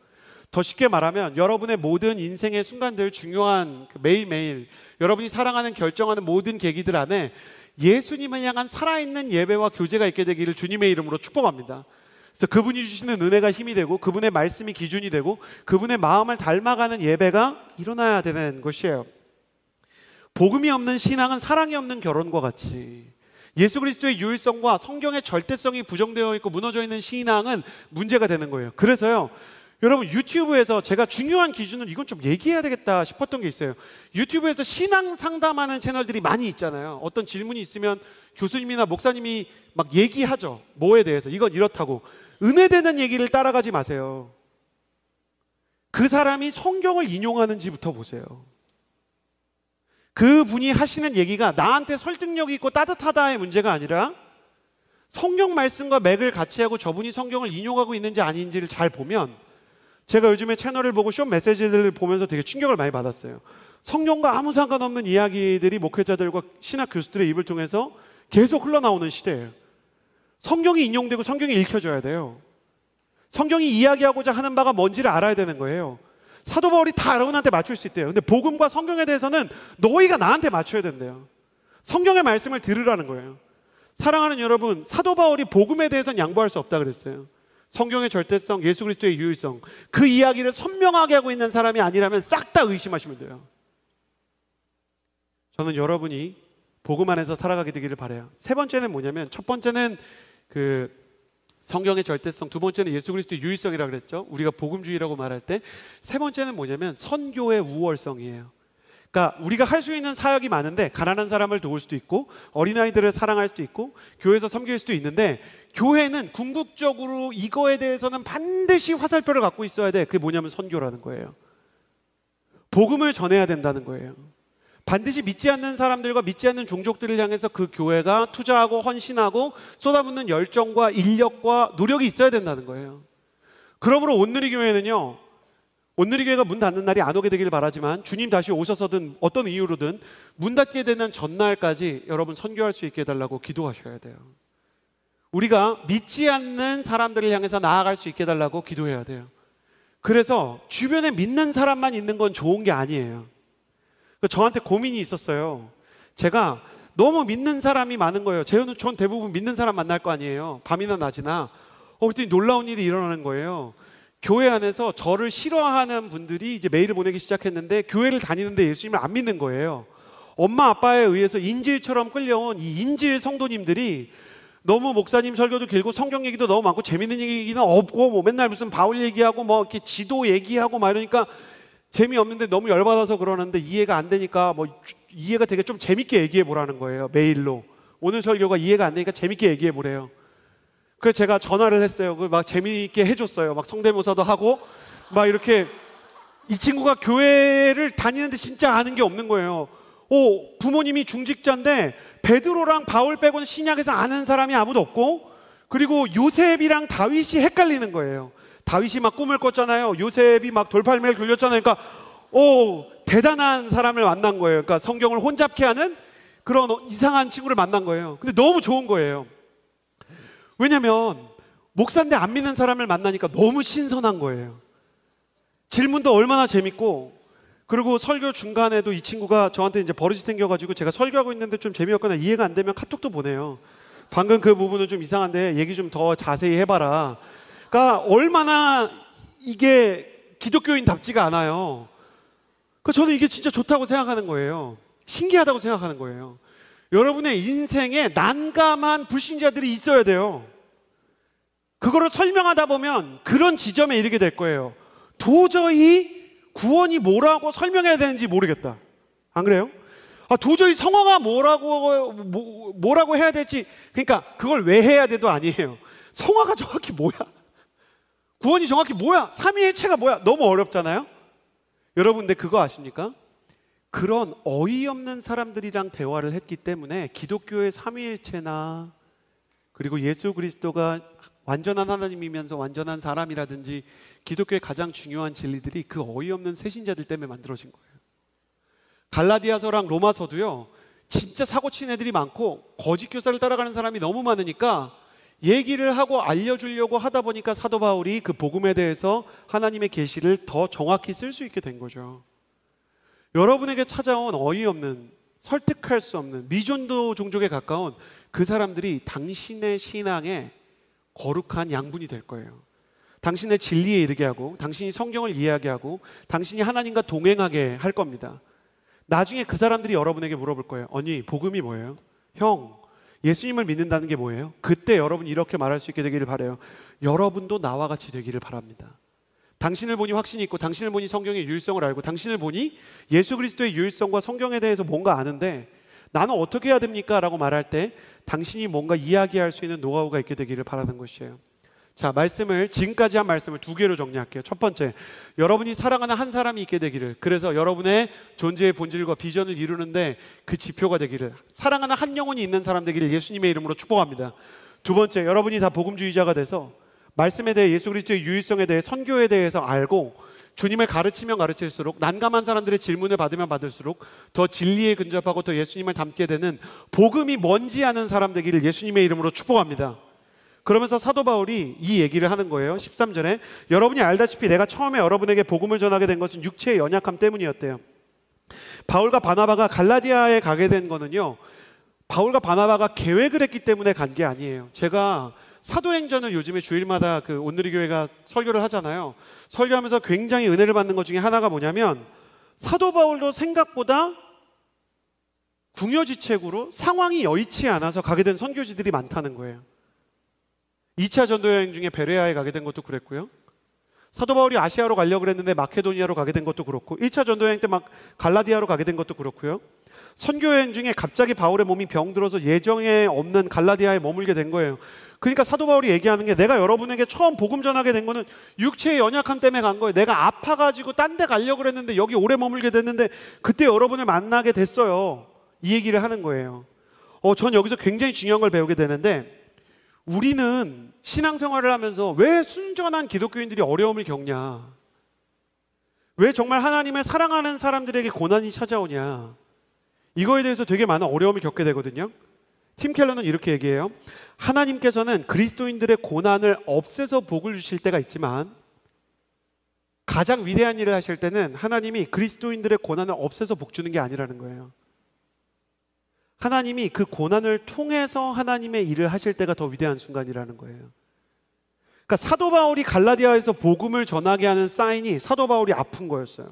B: 더 쉽게 말하면 여러분의 모든 인생의 순간들, 중요한 매일매일 여러분이 사랑하는 결정하는 모든 계기들 안에 예수님을 향한 살아있는 예배와 교제가 있게 되기를 주님의 이름으로 축복합니다. 그래서 그분이 주시는 은혜가 힘이 되고 그분의 말씀이 기준이 되고 그분의 마음을 닮아가는 예배가 일어나야 되는 것이에요. 복음이 없는 신앙은 사랑이 없는 결혼과 같이 예수 그리스도의 유일성과 성경의 절대성이 부정되어 있고 무너져 있는 신앙은 문제가 되는 거예요. 그래서요, 여러분 유튜브에서 제가 중요한 기준은 이건 좀 얘기해야 되겠다 싶었던 게 있어요. 유튜브에서 신앙 상담하는 채널들이 많이 있잖아요. 어떤 질문이 있으면 교수님이나 목사님이 막 얘기하죠. 뭐에 대해서 이건 이렇다고. 은혜되는 얘기를 따라가지 마세요. 그 사람이 성경을 인용하는지부터 보세요. 그분이 하시는 얘기가 나한테 설득력이 있고 따뜻하다의 문제가 아니라 성경 말씀과 맥을 같이 하고 저분이 성경을 인용하고 있는지 아닌지를 잘 보면, 제가 요즘에 채널을 보고 쇼 메시지들을 보면서 되게 충격을 많이 받았어요. 성경과 아무 상관없는 이야기들이 목회자들과 신학 교수들의 입을 통해서 계속 흘러나오는 시대예요. 성경이 인용되고 성경이 읽혀져야 돼요. 성경이 이야기하고자 하는 바가 뭔지를 알아야 되는 거예요. 사도 바울이 다 여러분한테 맞출 수 있대요. 근데 복음과 성경에 대해서는 너희가 나한테 맞춰야 된대요. 성경의 말씀을 들으라는 거예요. 사랑하는 여러분, 사도 바울이 복음에 대해서는 양보할 수 없다 그랬어요. 성경의 절대성, 예수 그리스도의 유일성, 그 이야기를 선명하게 하고 있는 사람이 아니라면 싹 다 의심하시면 돼요. 저는 여러분이 복음 안에서 살아가게 되기를 바라요. 세 번째는 뭐냐면, 첫 번째는 그 성경의 절대성, 두 번째는 예수 그리스도의 유일성이라고 그랬죠. 우리가 복음주의라고 말할 때. 세 번째는 뭐냐면 선교의 우월성이에요. 그러니까 우리가 할 수 있는 사역이 많은데, 가난한 사람을 도울 수도 있고 어린아이들을 사랑할 수도 있고 교회에서 섬길 수도 있는데, 교회는 궁극적으로 이거에 대해서는 반드시 화살표를 갖고 있어야 돼. 그게 뭐냐면 선교라는 거예요. 복음을 전해야 된다는 거예요. 반드시 믿지 않는 사람들과 믿지 않는 종족들을 향해서 그 교회가 투자하고 헌신하고 쏟아붓는 열정과 인력과 노력이 있어야 된다는 거예요. 그러므로 온누리교회는요, 온누리교회가 문 닫는 날이 안 오게 되길 바라지만 주님 다시 오셔서든 어떤 이유로든 문 닫게 되는 전날까지 여러분 선교할 수 있게 해달라고 기도하셔야 돼요. 우리가 믿지 않는 사람들을 향해서 나아갈 수 있게 해달라고 기도해야 돼요. 그래서 주변에 믿는 사람만 있는 건 좋은 게 아니에요. 저한테 고민이 있었어요. 제가 너무 믿는 사람이 많은 거예요. 전 대부분 믿는 사람 만날 거 아니에요. 밤이나 낮이나. 그랬더니 놀라운 일이 일어나는 거예요. 교회 안에서 저를 싫어하는 분들이 이제 메일을 보내기 시작했는데, 교회를 다니는데 예수님을 안 믿는 거예요. 엄마 아빠에 의해서 인질처럼 끌려온 이 인질 성도님들이 너무 목사님 설교도 길고 성경 얘기도 너무 많고 재밌는 얘기는 없고 뭐 맨날 무슨 바울 얘기하고 뭐 이렇게 지도 얘기하고 막 이러니까 재미없는데 너무 열받아서 그러는데 이해가 안 되니까 뭐 이해가 되게 좀 재밌게 얘기해 보라는 거예요. 메일로. 오늘 설교가 이해가 안 되니까 재밌게 얘기해 보래요. 그래서 제가 전화를 했어요. 막 재미있게 해줬어요. 막 성대모사도 하고 막 이렇게. 이 친구가 교회를 다니는데 진짜 아는 게 없는 거예요. 부모님이 중직자인데 베드로랑 바울 빼고는 신약에서 아는 사람이 아무도 없고, 그리고 요셉이랑 다윗이 헷갈리는 거예요. 다윗이 막 꿈을 꿨잖아요. 요셉이 막 돌팔매를 굴렸잖아요. 그러니까 대단한 사람을 만난 거예요. 그러니까 성경을 혼잡케 하는 그런 이상한 친구를 만난 거예요. 근데 너무 좋은 거예요. 왜냐면 목사인데 안 믿는 사람을 만나니까 너무 신선한 거예요. 질문도 얼마나 재밌고, 그리고 설교 중간에도 이 친구가 저한테 이제 버릇이 생겨가지고 제가 설교하고 있는데 좀 재미없거나 이해가 안 되면 카톡도 보내요. 방금 그 부분은 좀 이상한데 얘기 좀 더 자세히 해봐라. 그러니까 얼마나 이게 기독교인답지가 않아요. 그러니까 저는 이게 진짜 좋다고 생각하는 거예요. 신기하다고 생각하는 거예요. 여러분의 인생에 난감한 불신자들이 있어야 돼요. 그거를 설명하다 보면 그런 지점에 이르게 될 거예요. 도저히 구원이 뭐라고 설명해야 되는지 모르겠다. 안 그래요? 도저히 성화가 뭐라고 해야 될지, 그러니까 그걸 왜 해야 돼도 아니에요. 성화가 정확히 뭐야? 구원이 정확히 뭐야? 삼위일체가 뭐야? 너무 어렵잖아요. 여러분, 근데 그거 아십니까? 그런 어이없는 사람들이랑 대화를 했기 때문에 기독교의 삼위일체나 그리고 예수 그리스도가 완전한 하나님이면서 완전한 사람이라든지 기독교의 가장 중요한 진리들이 그 어이없는 새신자들 때문에 만들어진 거예요. 갈라디아서랑 로마서도요, 진짜 사고친 애들이 많고 거짓 교사를 따라가는 사람이 너무 많으니까 얘기를 하고 알려주려고 하다 보니까 사도 바울이 그 복음에 대해서 하나님의 계시를 더 정확히 쓸 수 있게 된 거죠. 여러분에게 찾아온 어이없는, 설득할 수 없는 미존도 종족에 가까운 그 사람들이 당신의 신앙에 거룩한 양분이 될 거예요. 당신의 진리에 이르게 하고, 당신이 성경을 이해하게 하고, 당신이 하나님과 동행하게 할 겁니다. 나중에 그 사람들이 여러분에게 물어볼 거예요. 언니, 복음이 뭐예요? 형, 예수님을 믿는다는 게 뭐예요? 그때 여러분이 이렇게 말할 수 있게 되기를 바라요. 여러분도 나와 같이 되기를 바랍니다. 당신을 보니 확신이 있고, 당신을 보니 성경의 유일성을 알고, 당신을 보니 예수 그리스도의 유일성과 성경에 대해서 뭔가 아는데 나는 어떻게 해야 됩니까? 라고 말할 때 당신이 뭔가 이야기할 수 있는 노하우가 있게 되기를 바라는 것이에요. 자, 말씀을, 지금까지 한 말씀을 두 개로 정리할게요. 첫 번째, 여러분이 사랑하는 한 사람이 있게 되기를, 그래서 여러분의 존재의 본질과 비전을 이루는데 그 지표가 되기를, 사랑하는 한 영혼이 있는 사람 되기를 예수님의 이름으로 축복합니다. 두 번째, 여러분이 다 복음주의자가 돼서 말씀에 대해, 예수 그리스도의 유일성에 대해, 선교에 대해서 알고 주님을 가르치면 가르칠수록, 난감한 사람들의 질문을 받으면 받을수록 더 진리에 근접하고 더 예수님을 닮게 되는 복음이 뭔지 아는 사람 되기를 예수님의 이름으로 축복합니다. 그러면서 사도 바울이 이 얘기를 하는 거예요. 13절에 여러분이 알다시피 내가 처음에 여러분에게 복음을 전하게 된 것은 육체의 연약함 때문이었대요. 바울과 바나바가 갈라디아에 가게 된 거는요, 바울과 바나바가 계획을 했기 때문에 간 게 아니에요. 제가 사도행전을 요즘에 주일마다 그 온누리 교회가 설교를 하잖아요. 설교하면서 굉장히 은혜를 받는 것 중에 하나가 뭐냐면, 사도 바울도 생각보다 궁여지책으로 상황이 여의치 않아서 가게 된 선교지들이 많다는 거예요. 2차 전도여행 중에 베레아에 가게 된 것도 그랬고요. 사도 바울이 아시아로 가려고 그랬는데 마케도니아로 가게 된 것도 그렇고, 1차 전도여행 때 막 갈라디아로 가게 된 것도 그렇고요. 선교여행 중에 갑자기 바울의 몸이 병들어서 예정에 없는 갈라디아에 머물게 된 거예요. 그러니까 사도 바울이 얘기하는 게, 내가 여러분에게 처음 복음 전하게 된 거는 육체의 연약함 때문에 간 거예요. 내가 아파가지고 딴 데 가려고 그랬는데 여기 오래 머물게 됐는데 그때 여러분을 만나게 됐어요. 이 얘기를 하는 거예요. 전 여기서 굉장히 중요한 걸 배우게 되는데, 우리는 신앙생활을 하면서 왜 순전한 기독교인들이 어려움을 겪냐, 왜 정말 하나님을 사랑하는 사람들에게 고난이 찾아오냐, 이거에 대해서 되게 많은 어려움을 겪게 되거든요. 팀 켈러는 이렇게 얘기해요. 하나님께서는 그리스도인들의 고난을 없애서 복을 주실 때가 있지만, 가장 위대한 일을 하실 때는 하나님이 그리스도인들의 고난을 없애서 복 주는 게 아니라는 거예요. 하나님이 그 고난을 통해서 하나님의 일을 하실 때가 더 위대한 순간이라는 거예요. 그러니까 사도 바울이 갈라디아에서 복음을 전하게 하는 사인이 사도 바울이 아픈 거였어요.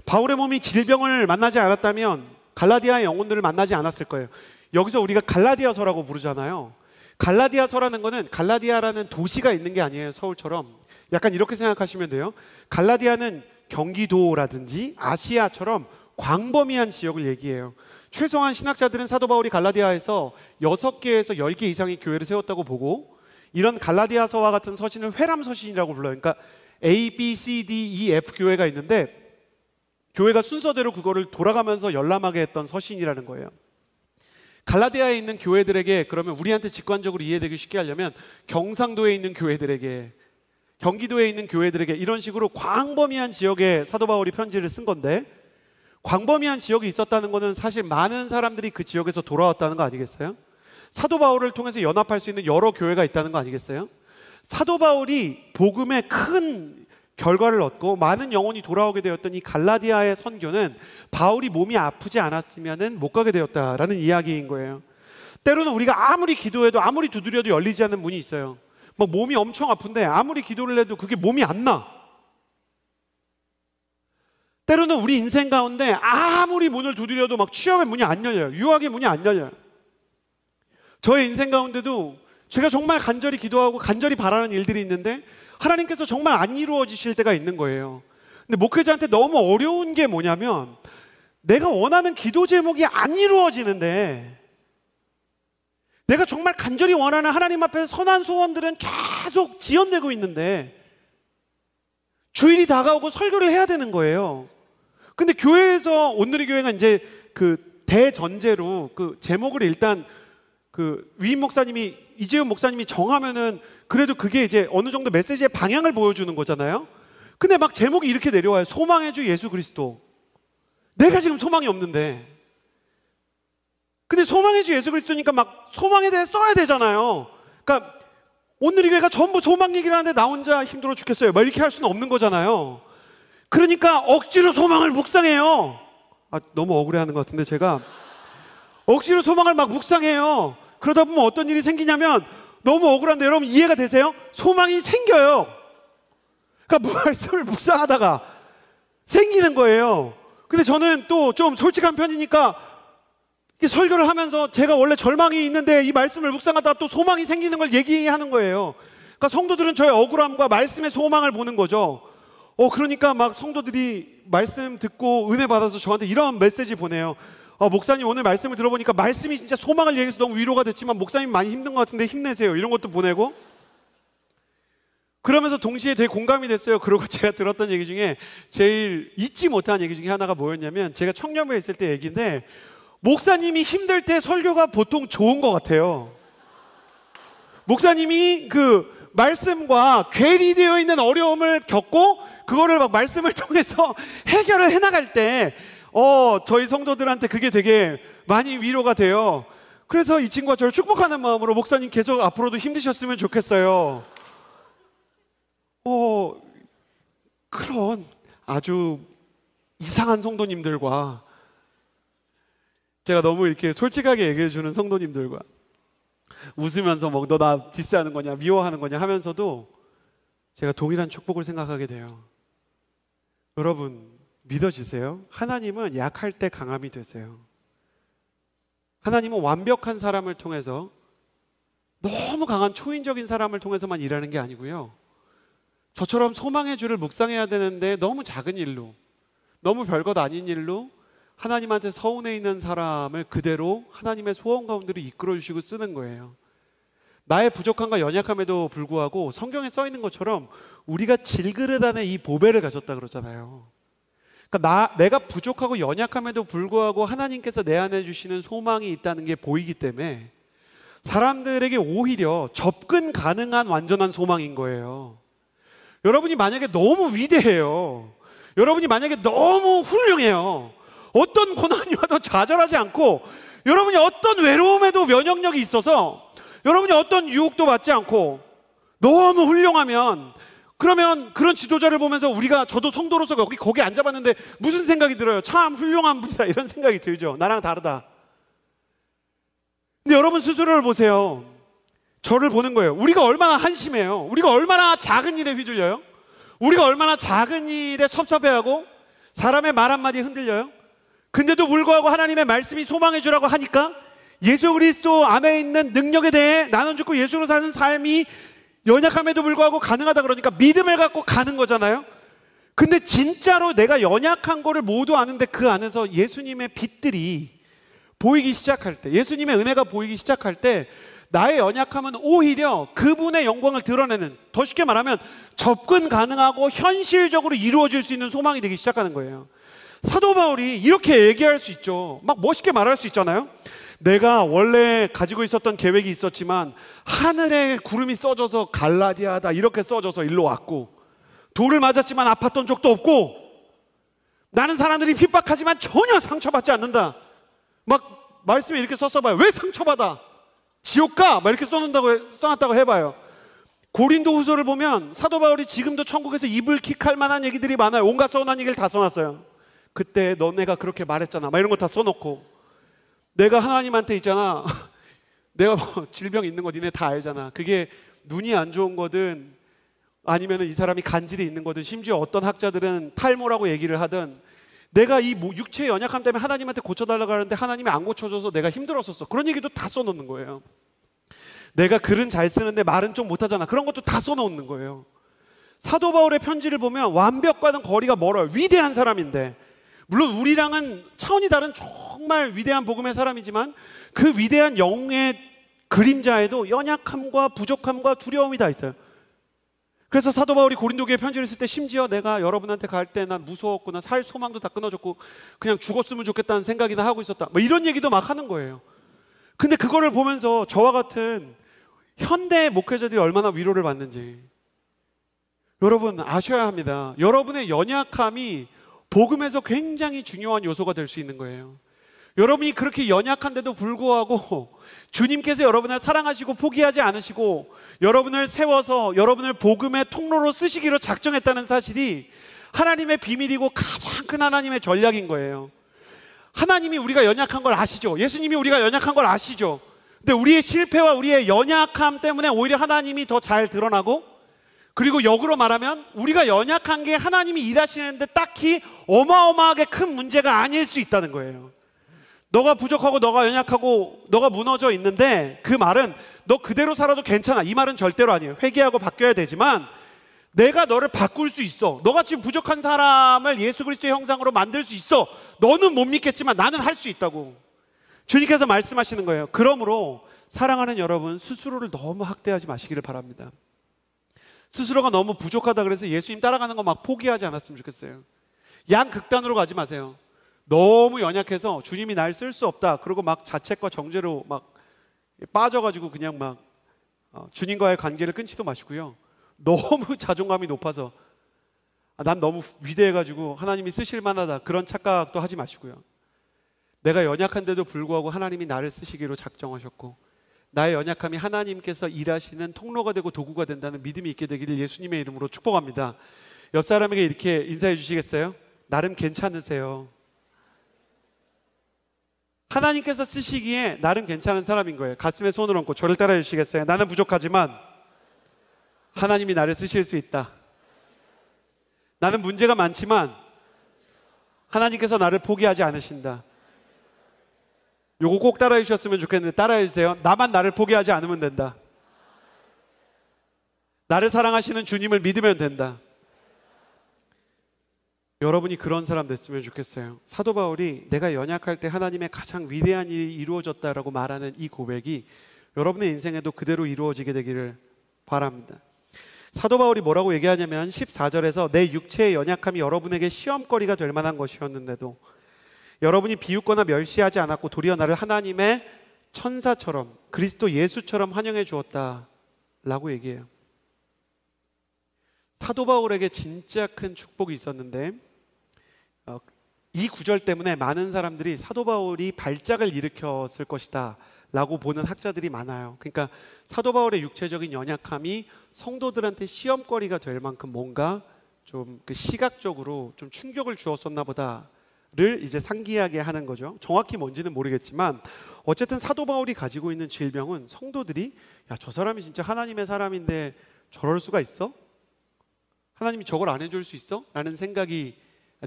B: 바울의 몸이 질병을 만나지 않았다면 갈라디아의 영혼들을 만나지 않았을 거예요. 여기서 우리가 갈라디아서라고 부르잖아요. 갈라디아서라는 거는 갈라디아라는 도시가 있는 게 아니에요. 서울처럼. 약간 이렇게 생각하시면 돼요. 갈라디아는 경기도라든지 아시아처럼 광범위한 지역을 얘기해요. 최소한 신학자들은 사도 바울이 갈라디아에서 6개에서 10개 이상의 교회를 세웠다고 보고, 이런 갈라디아서와 같은 서신을 회람 서신이라고 불러요. 그러니까 A, B, C, D, E, F 교회가 있는데 교회가 순서대로 그거를 돌아가면서 열람하게 했던 서신이라는 거예요. 갈라디아에 있는 교회들에게, 그러면 우리한테 직관적으로 이해되기 쉽게 하려면 경상도에 있는 교회들에게, 경기도에 있는 교회들에게, 이런 식으로 광범위한 지역에 사도 바울이 편지를 쓴 건데, 광범위한 지역이 있었다는 것은 사실 많은 사람들이 그 지역에서 돌아왔다는 거 아니겠어요? 사도 바울을 통해서 연합할 수 있는 여러 교회가 있다는 거 아니겠어요? 사도 바울이 복음에 큰 결과를 얻고 많은 영혼이 돌아오게 되었던 이 갈라디아의 선교는 바울이 몸이 아프지 않았으면 못 가게 되었다라는 이야기인 거예요. 때로는 우리가 아무리 기도해도, 아무리 두드려도 열리지 않는 문이 있어요. 막 몸이 엄청 아픈데 아무리 기도를 해도 그게 몸이 안 나. 때로는 우리 인생 가운데 아무리 문을 두드려도 막 취업의 문이 안 열려요. 유학의 문이 안 열려요. 저의 인생 가운데도 제가 정말 간절히 기도하고 간절히 바라는 일들이 있는데 하나님께서 정말 안 이루어지실 때가 있는 거예요. 근데 목회자한테 너무 어려운 게 뭐냐면, 내가 원하는 기도 제목이 안 이루어지는데, 내가 정말 간절히 원하는 하나님 앞에서 선한 소원들은 계속 지연되고 있는데 주일이 다가오고 설교를 해야 되는 거예요. 근데 교회에서, 온누리 교회가 이제 그 대전제로 그 제목을 일단 그 위임 목사님이, 이재훈 목사님이 정하면은 그래도 그게 이제 어느 정도 메시지의 방향을 보여주는 거잖아요. 근데 막 제목이 이렇게 내려와요. 소망의 주 예수 그리스도. 내가 지금 소망이 없는데. 근데 소망의 주 예수 그리스도니까 막 소망에 대해 써야 되잖아요. 그러니까 오늘 이 교회가 전부 소망 얘기를 하는데 나 혼자 힘들어 죽겠어요 막 이렇게 할 수는 없는 거잖아요. 그러니까 억지로 소망을 묵상해요. 너무 억울해하는 것 같은데 제가 억지로 소망을 막 묵상해요. 그러다 보면 어떤 일이 생기냐면, 너무 억울한데 여러분 이해가 되세요? 소망이 생겨요. 그러니까 말씀을 묵상하다가 생기는 거예요. 근데 저는 또 좀 솔직한 편이니까 설교를 하면서 제가 원래 절망이 있는데 이 말씀을 묵상하다가 또 소망이 생기는 걸 얘기하는 거예요. 그러니까 성도들은 저의 억울함과 말씀의 소망을 보는 거죠. 그러니까 막 성도들이 말씀 듣고 은혜 받아서 저한테 이런 메시지 보내요. 목사님 오늘 말씀을 들어보니까 말씀이 진짜 소망을 얘기해서 너무 위로가 됐지만 목사님 많이 힘든 것 같은데 힘내세요. 이런 것도 보내고. 그러면서 동시에 되게 공감이 됐어요. 그리고 제가 들었던 얘기 중에 제일 잊지 못한 얘기 중에 하나가 뭐였냐면, 제가 청년부에 있을 때 얘기인데, 목사님이 힘들 때 설교가 보통 좋은 것 같아요. 목사님이 그 말씀과 괴리되어 있는 어려움을 겪고 그거를 막 말씀을 통해서 해결을 해나갈 때 저희 성도들한테 그게 되게 많이 위로가 돼요. 그래서 이 친구가 저를 축복하는 마음으로 목사님 계속 앞으로도 힘드셨으면 좋겠어요. 그런 아주 이상한 성도님들과, 제가 너무 이렇게 솔직하게 얘기해 주는 성도님들과 웃으면서 뭐 너 나 디스하는 거냐 미워하는 거냐 하면서도 제가 동일한 축복을 생각하게 돼요. 여러분 믿어지세요? 하나님은 약할 때 강함이 되세요. 하나님은 완벽한 사람을 통해서, 너무 강한 초인적인 사람을 통해서만 일하는 게 아니고요, 저처럼 소망의 주를 묵상해야 되는데 너무 작은 일로, 너무 별것 아닌 일로 하나님한테 서운해 있는 사람을 그대로 하나님의 소원 가운데로 이끌어 주시고 쓰는 거예요. 나의 부족함과 연약함에도 불구하고 성경에 써 있는 것처럼 우리가 질그릇 안에 이 보배를 가졌다 그러잖아요. 그러니까 내가 부족하고 연약함에도 불구하고 하나님께서 내 안에 주시는 소망이 있다는 게 보이기 때문에 사람들에게 오히려 접근 가능한 완전한 소망인 거예요. 여러분이 만약에 너무 위대해요, 여러분이 만약에 너무 훌륭해요, 어떤 고난이 와도 좌절하지 않고, 여러분이 어떤 외로움에도 면역력이 있어서, 여러분이 어떤 유혹도 받지 않고 너무 훌륭하면, 그러면 그런 지도자를 보면서 저도 성도로서 거기 앉아봤는데 무슨 생각이 들어요? 참 훌륭한 분이다 이런 생각이 들죠. 나랑 다르다. 근데 여러분 스스로를 보세요. 저를 보는 거예요. 우리가 얼마나 한심해요. 우리가 얼마나 작은 일에 휘둘려요. 우리가 얼마나 작은 일에 섭섭해하고 사람의 말 한마디에 흔들려요. 근데도 불구하고 하나님의 말씀이 소망해 주라고 하니까 예수 그리스도 안에 있는 능력에 대해 나눠 죽고 예수로 사는 삶이 연약함에도 불구하고 가능하다 그러니까 믿음을 갖고 가는 거잖아요. 근데 진짜로 내가 연약한 거를 모두 아는데 그 안에서 예수님의 빛들이 보이기 시작할 때, 예수님의 은혜가 보이기 시작할 때 나의 연약함은 오히려 그분의 영광을 드러내는, 더 쉽게 말하면 접근 가능하고 현실적으로 이루어질 수 있는 소망이 되기 시작하는 거예요. 사도 바울이 이렇게 얘기할 수 있죠. 막 멋있게 말할 수 있잖아요. 내가 원래 가지고 있었던 계획이 있었지만 하늘에 구름이 써져서 갈라디아다 이렇게 써져서 일로 왔고, 돌을 맞았지만 아팠던 적도 없고, 나는 사람들이 핍박하지만 전혀 상처받지 않는다. 막 말씀에 이렇게 썼어봐요. 왜 상처받아? 지옥 가? 막 이렇게 써놨다고 해봐요. 고린도 후서를 보면 사도 바울이 지금도 천국에서 이불 킥할 만한 얘기들이 많아요. 온갖 서운한 얘기를 다 써놨어요. 그때 너네가 그렇게 말했잖아 막 이런 거 다 써놓고, 내가 하나님한테 있잖아 내가 뭐 질병 있는 거 니네 다 알잖아. 그게 눈이 안 좋은 거든 아니면 이 사람이 간질이 있는 거든, 심지어 어떤 학자들은 탈모라고 얘기를 하든, 내가 이 육체의 연약함 때문에 하나님한테 고쳐달라고 하는데 하나님이 안 고쳐줘서 내가 힘들었었어, 그런 얘기도 다 써놓는 거예요. 내가 글은 잘 쓰는데 말은 좀 못하잖아, 그런 것도 다 써놓는 거예요. 사도 바울의 편지를 보면 완벽과는 거리가 멀어요. 위대한 사람인데, 물론 우리랑은 차원이 다른 정말 위대한 복음의 사람이지만 그 위대한 영의 그림자에도 연약함과 부족함과 두려움이 다 있어요. 그래서 사도 바울이 고린도 교회에 편지를 쓸 때 심지어 내가 여러분한테 갈 때 난 무서웠고 난 살 소망도 다 끊어졌고 그냥 죽었으면 좋겠다는 생각이나 하고 있었다, 뭐 이런 얘기도 막 하는 거예요. 근데 그거를 보면서 저와 같은 현대 목회자들이 얼마나 위로를 받는지 여러분 아셔야 합니다. 여러분의 연약함이 복음에서 굉장히 중요한 요소가 될 수 있는 거예요. 여러분이 그렇게 연약한데도 불구하고 주님께서 여러분을 사랑하시고 포기하지 않으시고 여러분을 세워서 여러분을 복음의 통로로 쓰시기로 작정했다는 사실이 하나님의 비밀이고 가장 큰 하나님의 전략인 거예요. 하나님이 우리가 연약한 걸 아시죠? 예수님이 우리가 연약한 걸 아시죠? 근데 우리의 실패와 우리의 연약함 때문에 오히려 하나님이 더 잘 드러나고, 그리고 역으로 말하면 우리가 연약한 게 하나님이 일하시는데 딱히 어마어마하게 큰 문제가 아닐 수 있다는 거예요. 너가 부족하고 너가 연약하고 너가 무너져 있는데 그 말은 너 그대로 살아도 괜찮아, 이 말은 절대로 아니에요. 회개하고 바뀌어야 되지만 내가 너를 바꿀 수 있어. 너가 지금 부족한 사람을 예수 그리스도의 형상으로 만들 수 있어. 너는 못 믿겠지만 나는 할 수 있다고 주님께서 말씀하시는 거예요. 그러므로 사랑하는 여러분, 스스로를 너무 학대하지 마시기를 바랍니다. 스스로가 너무 부족하다 그래서 예수님 따라가는 거 막 포기하지 않았으면 좋겠어요. 양극단으로 가지 마세요. 너무 연약해서 주님이 날 쓸 수 없다 그러고 막 자책과 정죄로 막 빠져가지고 그냥 막 주님과의 관계를 끊지도 마시고요. 너무 자존감이 높아서 난 너무 위대해가지고 하나님이 쓰실 만하다 그런 착각도 하지 마시고요. 내가 연약한데도 불구하고 하나님이 나를 쓰시기로 작정하셨고 나의 연약함이 하나님께서 일하시는 통로가 되고 도구가 된다는 믿음이 있게 되기를 예수님의 이름으로 축복합니다. 옆 사람에게 이렇게 인사해 주시겠어요? 나름 괜찮으세요. 하나님께서 쓰시기에 나름 괜찮은 사람인 거예요. 가슴에 손을 얹고 저를 따라해 주시겠어요? 나는 부족하지만 하나님이 나를 쓰실 수 있다. 나는 문제가 많지만 하나님께서 나를 포기하지 않으신다. 요거 꼭 따라해 주셨으면 좋겠는데 따라해 주세요. 나만 나를 포기하지 않으면 된다. 나를 사랑하시는 주님을 믿으면 된다. 여러분이 그런 사람 됐으면 좋겠어요. 사도 바울이 내가 연약할 때 하나님의 가장 위대한 일이 이루어졌다라고 말하는 이 고백이 여러분의 인생에도 그대로 이루어지게 되기를 바랍니다. 사도 바울이 뭐라고 얘기하냐면 14절에서 내 육체의 연약함이 여러분에게 시험거리가 될 만한 것이었는데도 여러분이 비웃거나 멸시하지 않았고 도리어 나를 하나님의 천사처럼 그리스도 예수처럼 환영해 주었다라고 얘기해요. 사도 바울에게 진짜 큰 축복이 있었는데 이 구절 때문에 많은 사람들이 사도 바울이 발작을 일으켰을 것이다 라고 보는 학자들이 많아요. 그러니까 사도 바울의 육체적인 연약함이 성도들한테 시험거리가 될 만큼 뭔가 좀 그 시각적으로 좀 충격을 주었었나 보다를 이제 상기하게 하는 거죠. 정확히 뭔지는 모르겠지만 어쨌든 사도 바울이 가지고 있는 질병은 성도들이 야, 저 사람이 진짜 하나님의 사람인데 저럴 수가 있어? 하나님이 저걸 안 해줄 수 있어? 라는 생각이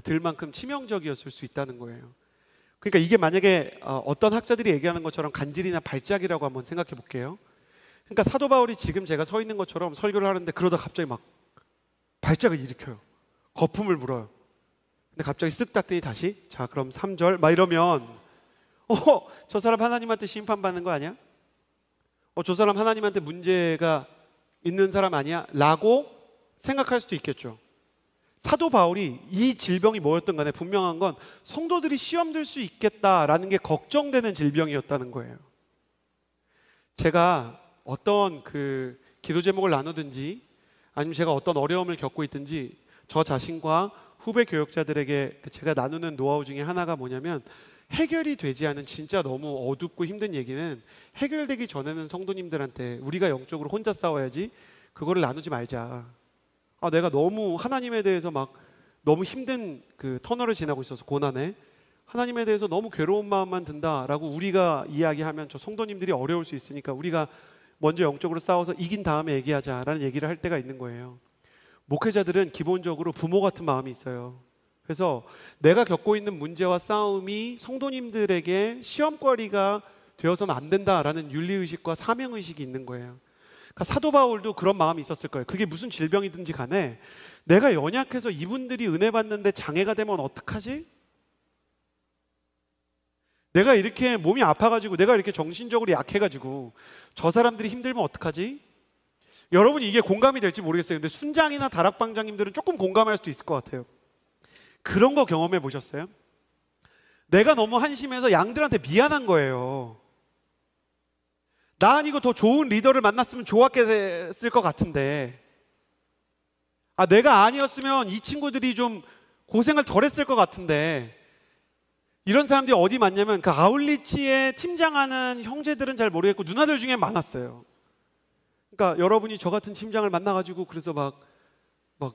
B: 들 만큼 치명적이었을 수 있다는 거예요. 그러니까 이게 만약에 어떤 학자들이 얘기하는 것처럼 간질이나 발작이라고 한번 생각해 볼게요. 그러니까 사도 바울이 지금 제가 서 있는 것처럼 설교를 하는데 그러다 갑자기 막 발작을 일으켜요. 거품을 불어요. 근데 갑자기 쓱 닫더니 다시 자 그럼 3절 막 이러면 저 사람 하나님한테 심판받는 거 아니야? 저 사람 하나님한테 문제가 있는 사람 아니야? 라고 생각할 수도 있겠죠. 사도 바울이 이 질병이 뭐였든 간에 분명한 건 성도들이 시험 들 수 있겠다라는 게 걱정되는 질병이었다는 거예요. 제가 어떤 그 기도 제목을 나누든지 아니면 제가 어떤 어려움을 겪고 있든지 저 자신과 후배 교역자들에게 제가 나누는 노하우 중에 하나가 뭐냐면 해결이 되지 않은 진짜 너무 어둡고 힘든 얘기는 해결되기 전에는 성도님들한테 우리가 영적으로 혼자 싸워야지 그거를 나누지 말자. 내가 너무 하나님에 대해서 막 너무 힘든 그 터널을 지나고 있어서 고난에 하나님에 대해서 너무 괴로운 마음만 든다라고 우리가 이야기하면 저 성도님들이 어려울 수 있으니까 우리가 먼저 영적으로 싸워서 이긴 다음에 얘기하자라는 얘기를 할 때가 있는 거예요. 목회자들은 기본적으로 부모 같은 마음이 있어요. 그래서 내가 겪고 있는 문제와 싸움이 성도님들에게 시험거리가 되어서는 안 된다라는 윤리의식과 사명의식이 있는 거예요. 그러니까 사도 바울도 그런 마음이 있었을 거예요. 그게 무슨 질병이든지 간에 내가 연약해서 이분들이 은혜 받는데 장애가 되면 어떡하지? 내가 이렇게 몸이 아파가지고 내가 이렇게 정신적으로 약해가지고 저 사람들이 힘들면 어떡하지? 여러분이 이게 공감이 될지 모르겠어요. 근데 순장이나 다락방장님들은 조금 공감할 수도 있을 것 같아요. 그런 거 경험해 보셨어요? 내가 너무 한심해서 양들한테 미안한 거예요. 나 아니고 더 좋은 리더를 만났으면 좋았겠을 것 같은데 내가 아니었으면 이 친구들이 좀 고생을 덜 했을 것 같은데, 이런 사람들이 어디 많냐면 그 아울리치에 팀장하는 형제들은 잘 모르겠고 누나들 중에 많았어요. 그러니까 여러분이 저 같은 팀장을 만나가지고 그래서 막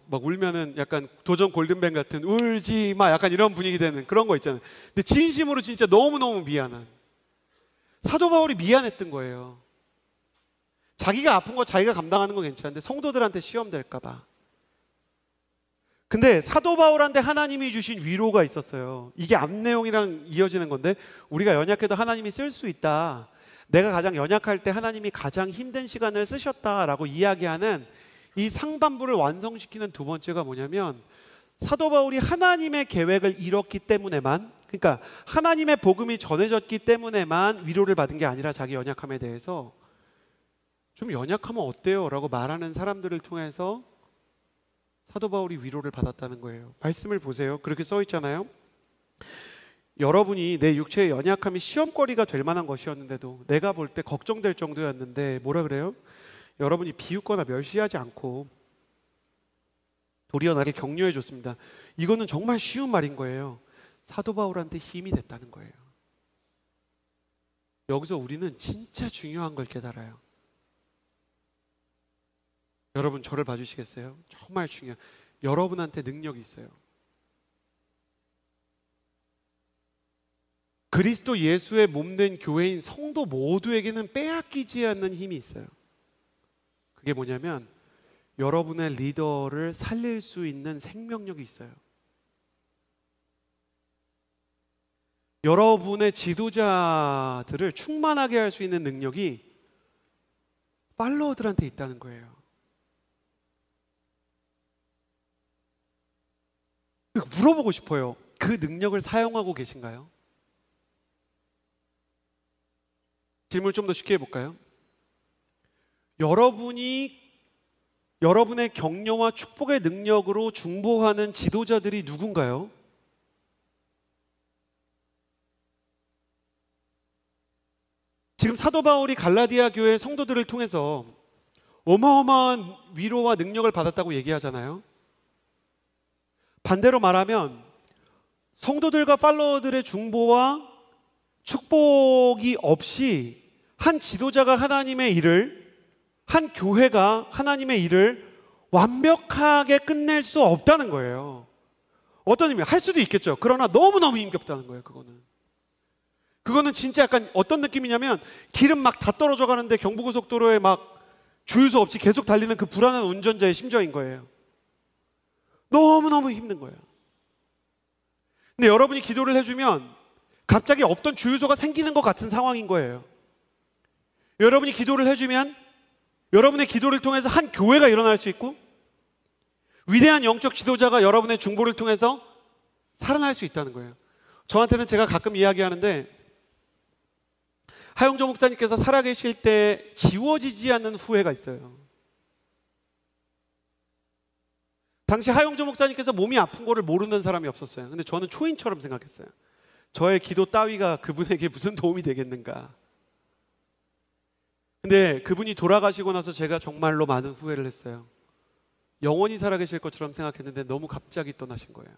B: 울면은 약간 도전 골든벨 같은 울지 마 약간 이런 분위기 되는 그런 거 있잖아요. 근데 진심으로 진짜 너무너무 미안한, 사도 바울이 미안했던 거예요. 자기가 아픈 거 자기가 감당하는 건 괜찮은데 성도들한테 시험 될까 봐. 근데 사도 바울한테 하나님이 주신 위로가 있었어요. 이게 앞 내용이랑 이어지는 건데, 우리가 연약해도 하나님이 쓸 수 있다, 내가 가장 연약할 때 하나님이 가장 힘든 시간을 쓰셨다라고 이야기하는 이 상반부를 완성시키는 두 번째가 뭐냐면, 사도 바울이 하나님의 계획을 이뤘기 때문에만, 그러니까 하나님의 복음이 전해졌기 때문에만 위로를 받은 게 아니라 자기 연약함에 대해서 좀 연약하면 어때요? 라고 말하는 사람들을 통해서 사도 바울이 위로를 받았다는 거예요. 말씀을 보세요. 그렇게 써 있잖아요. 여러분이 내 육체의 연약함이 시험거리가 될 만한 것이었는데도, 내가 볼 때 걱정될 정도였는데 뭐라 그래요? 여러분이 비웃거나 멸시하지 않고 도리어 나를 격려해 줬습니다. 이거는 정말 쉬운 말인 거예요. 사도 바울한테 힘이 됐다는 거예요. 여기서 우리는 진짜 중요한 걸 깨달아요. 여러분 저를 봐주시겠어요? 정말 중요해요. 여러분한테 능력이 있어요. 그리스도 예수의 몸된 교회인 성도 모두에게는 빼앗기지 않는 힘이 있어요. 그게 뭐냐면 여러분의 리더를 살릴 수 있는 생명력이 있어요. 여러분의 지도자들을 충만하게 할 수 있는 능력이 팔로워들한테 있다는 거예요. 물어보고 싶어요. 그 능력을 사용하고 계신가요? 질문을 좀 더 쉽게 해볼까요? 여러분이 여러분의 격려와 축복의 능력으로 중보하는 지도자들이 누군가요? 지금 사도 바울이 갈라디아 교회 성도들을 통해서 어마어마한 위로와 능력을 받았다고 얘기하잖아요. 반대로 말하면 성도들과 팔로워들의 중보와 축복이 없이 한 지도자가 하나님의 일을, 한 교회가 하나님의 일을 완벽하게 끝낼 수 없다는 거예요. 어떤 의미? 할 수도 있겠죠. 그러나 너무너무 힘겹다는 거예요. 그거는 진짜 약간 어떤 느낌이냐면 기름 막 다 떨어져 가는데 경부고속도로에 막 주유소 없이 계속 달리는 그 불안한 운전자의 심정인 거예요. 너무너무 힘든 거예요. 근데 여러분이 기도를 해주면 갑자기 없던 주유소가 생기는 것 같은 상황인 거예요. 여러분이 기도를 해주면 여러분의 기도를 통해서 한 교회가 일어날 수 있고 위대한 영적 지도자가 여러분의 중보를 통해서 살아날 수 있다는 거예요. 저한테는 제가 가끔 이야기하는데, 하용조 목사님께서 살아계실 때 지워지지 않는 후회가 있어요. 당시 하용조 목사님께서 몸이 아픈 거를 모르는 사람이 없었어요. 근데 저는 초인처럼 생각했어요. 저의 기도 따위가 그분에게 무슨 도움이 되겠는가. 근데 그분이 돌아가시고 나서 제가 정말로 많은 후회를 했어요. 영원히 살아계실 것처럼 생각했는데 너무 갑자기 떠나신 거예요.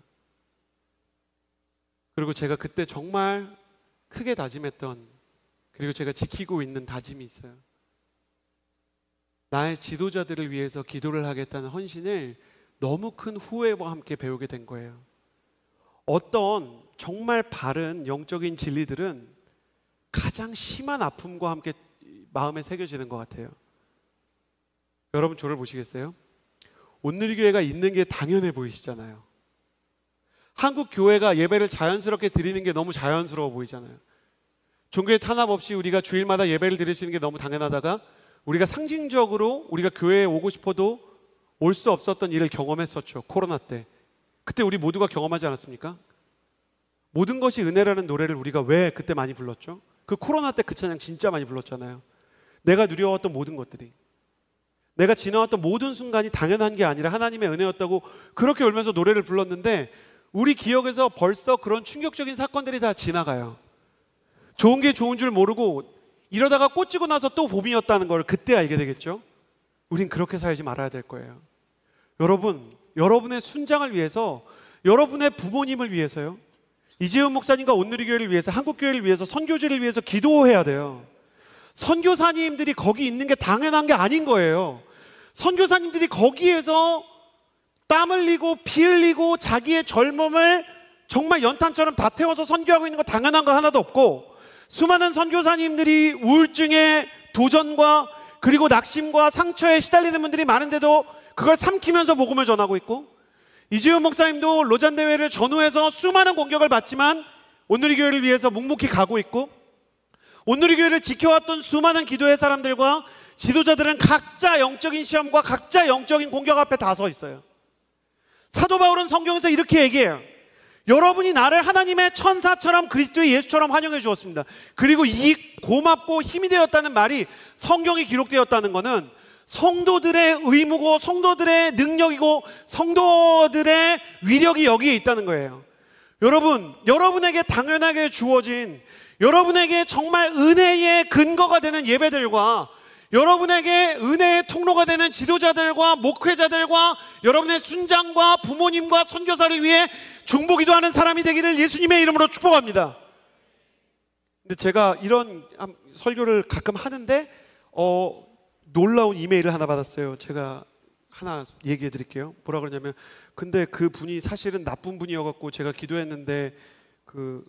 B: 그리고 제가 그때 정말 크게 다짐했던, 그리고 제가 지키고 있는 다짐이 있어요. 나의 지도자들을 위해서 기도를 하겠다는 헌신을 너무 큰 후회와 함께 배우게 된 거예요. 어떤 정말 바른 영적인 진리들은 가장 심한 아픔과 함께 마음에 새겨지는 것 같아요. 여러분 저를 보시겠어요? 온누리교회가 있는 게 당연해 보이시잖아요. 한국 교회가 예배를 자연스럽게 드리는 게 너무 자연스러워 보이잖아요. 종교의 탄압 없이 우리가 주일마다 예배를 드릴 수 있는 게 너무 당연하다가 우리가 상징적으로 우리가 교회에 오고 싶어도 올 수 없었던 일을 경험했었죠. 코로나 때. 그때 우리 모두가 경험하지 않았습니까? 모든 것이 은혜라는 노래를 우리가 왜 그때 많이 불렀죠? 그 코로나 때 그 찬양 진짜 많이 불렀잖아요. 내가 누려왔던 모든 것들이, 내가 지나왔던 모든 순간이 당연한 게 아니라 하나님의 은혜였다고 그렇게 울면서 노래를 불렀는데, 우리 기억에서 벌써 그런 충격적인 사건들이 다 지나가요. 좋은 게 좋은 줄 모르고 이러다가 꽂히고 나서 또 봄이었다는 걸 그때 알게 되겠죠. 우린 그렇게 살지 말아야 될 거예요. 여러분, 여러분의 순장을 위해서 여러분의 부모님을 위해서요. 이재훈 목사님과 온누리교회를 위해서, 한국교회를 위해서, 선교지를 위해서 기도해야 돼요. 선교사님들이 거기 있는 게 당연한 게 아닌 거예요. 선교사님들이 거기에서 땀 흘리고 피 흘리고 자기의 젊음을 정말 연탄처럼 다 태워서 선교하고 있는 거 당연한 거 하나도 없고, 수많은 선교사님들이 우울증에 도전과 그리고 낙심과 상처에 시달리는 분들이 많은데도 그걸 삼키면서 복음을 전하고 있고, 이재훈 목사님도 로잔 대회를 전후해서 수많은 공격을 받지만 온누리교회를 위해서 묵묵히 가고 있고, 온누리교회를 지켜왔던 수많은 기도의 사람들과 지도자들은 각자 영적인 시험과 각자 영적인 공격 앞에 다 서 있어요. 사도 바울은 성경에서 이렇게 얘기해요. 여러분이 나를 하나님의 천사처럼 그리스도의 예수처럼 환영해 주었습니다. 그리고 이 고맙고 힘이 되었다는 말이 성경에 기록되었다는 것은 성도들의 의무고 성도들의 능력이고 성도들의 위력이 여기에 있다는 거예요. 여러분, 여러분에게 당연하게 주어진, 여러분에게 정말 은혜의 근거가 되는 예배들과 여러분에게 은혜의 통로가 되는 지도자들과 목회자들과 여러분의 순장과 부모님과 선교사를 위해 중보기도 하는 사람이 되기를 예수님의 이름으로 축복합니다. 근데 제가 이런 설교를 가끔 하는데 놀라운 이메일을 하나 받았어요. 제가 하나 얘기해 드릴게요. 뭐라 그러냐면, 근데 그 분이 사실은 나쁜 분이어갖고 제가 기도했는데 그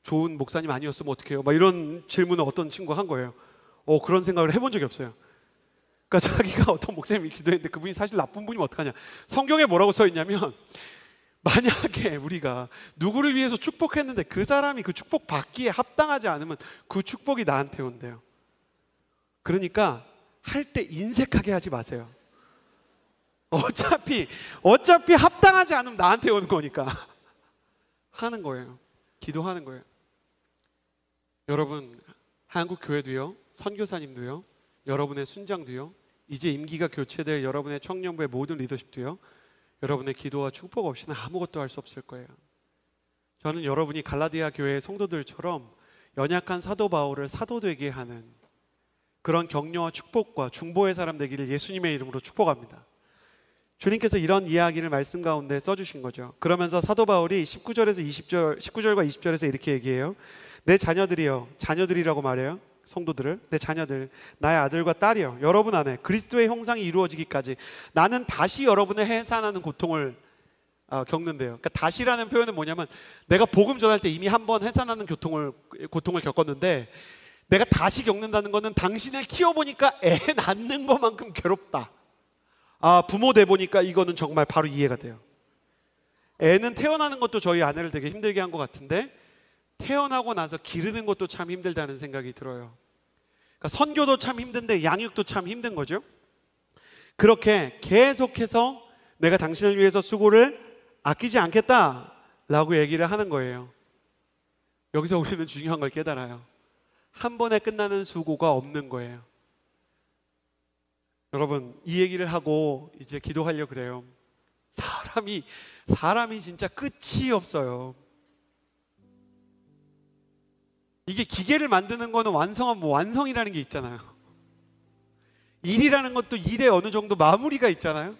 B: 좋은 목사님 아니었으면 어떡해요? 막 이런 질문을 어떤 친구가 한 거예요. 그런 생각을 해본 적이 없어요. 그러니까 자기가 어떤 목사님이 기도했는데 그분이 사실 나쁜 분이면 어떡하냐. 성경에 뭐라고 써 있냐면, 만약에 우리가 누구를 위해서 축복했는데 그 사람이 그 축복 받기에 합당하지 않으면 그 축복이 나한테 온대요. 그러니까 할 때 인색하게 하지 마세요. 어차피 합당하지 않으면 나한테 오는 거니까 하는 거예요. 기도하는 거예요. 여러분, 한국 교회도요, 선교사님도요, 여러분의 순장도요, 이제 임기가 교체될 여러분의 청년부의 모든 리더십도요, 여러분의 기도와 축복 없이는 아무것도 할 수 없을 거예요. 저는 여러분이 갈라디아 교회의 성도들처럼 연약한 사도 바울을 사도 되게 하는 그런 격려와 축복과 중보의 사람 되기를 예수님의 이름으로 축복합니다. 주님께서 이런 이야기를 말씀 가운데 써주신 거죠. 그러면서 사도 바울이 19절과 20절에서 이렇게 얘기해요. 내 자녀들이여, 자녀들이라고 말해요. 성도들을, 내 자녀들, 나의 아들과 딸이여, 여러분 안에 그리스도의 형상이 이루어지기까지 나는 다시 여러분을 해산하는 고통을 겪는데요. 그러니까 다시라는 표현은 뭐냐면, 내가 복음 전할 때 이미 한번 해산하는 고통을 겪었는데 내가 다시 겪는다는 것은 당신을 키워보니까 애 낳는 것만큼 괴롭다. 부모 돼 보니까 이거는 정말 바로 이해가 돼요. 애는 태어나는 것도 저희 아내를 되게 힘들게 한 것 같은데 태어나고 나서 기르는 것도 참 힘들다는 생각이 들어요. 그러니까 선교도 참 힘든데 양육도 참 힘든 거죠. 그렇게 계속해서 내가 당신을 위해서 수고를 아끼지 않겠다라고 얘기를 하는 거예요. 여기서 우리는 중요한 걸 깨달아요. 한 번에 끝나는 수고가 없는 거예요. 여러분, 이 얘기를 하고 이제 기도하려고 그래요. 사람이 진짜 끝이 없어요. 이게 기계를 만드는 거는 완성이라는 게 있잖아요. 일이라는 것도 일에 어느 정도 마무리가 있잖아요.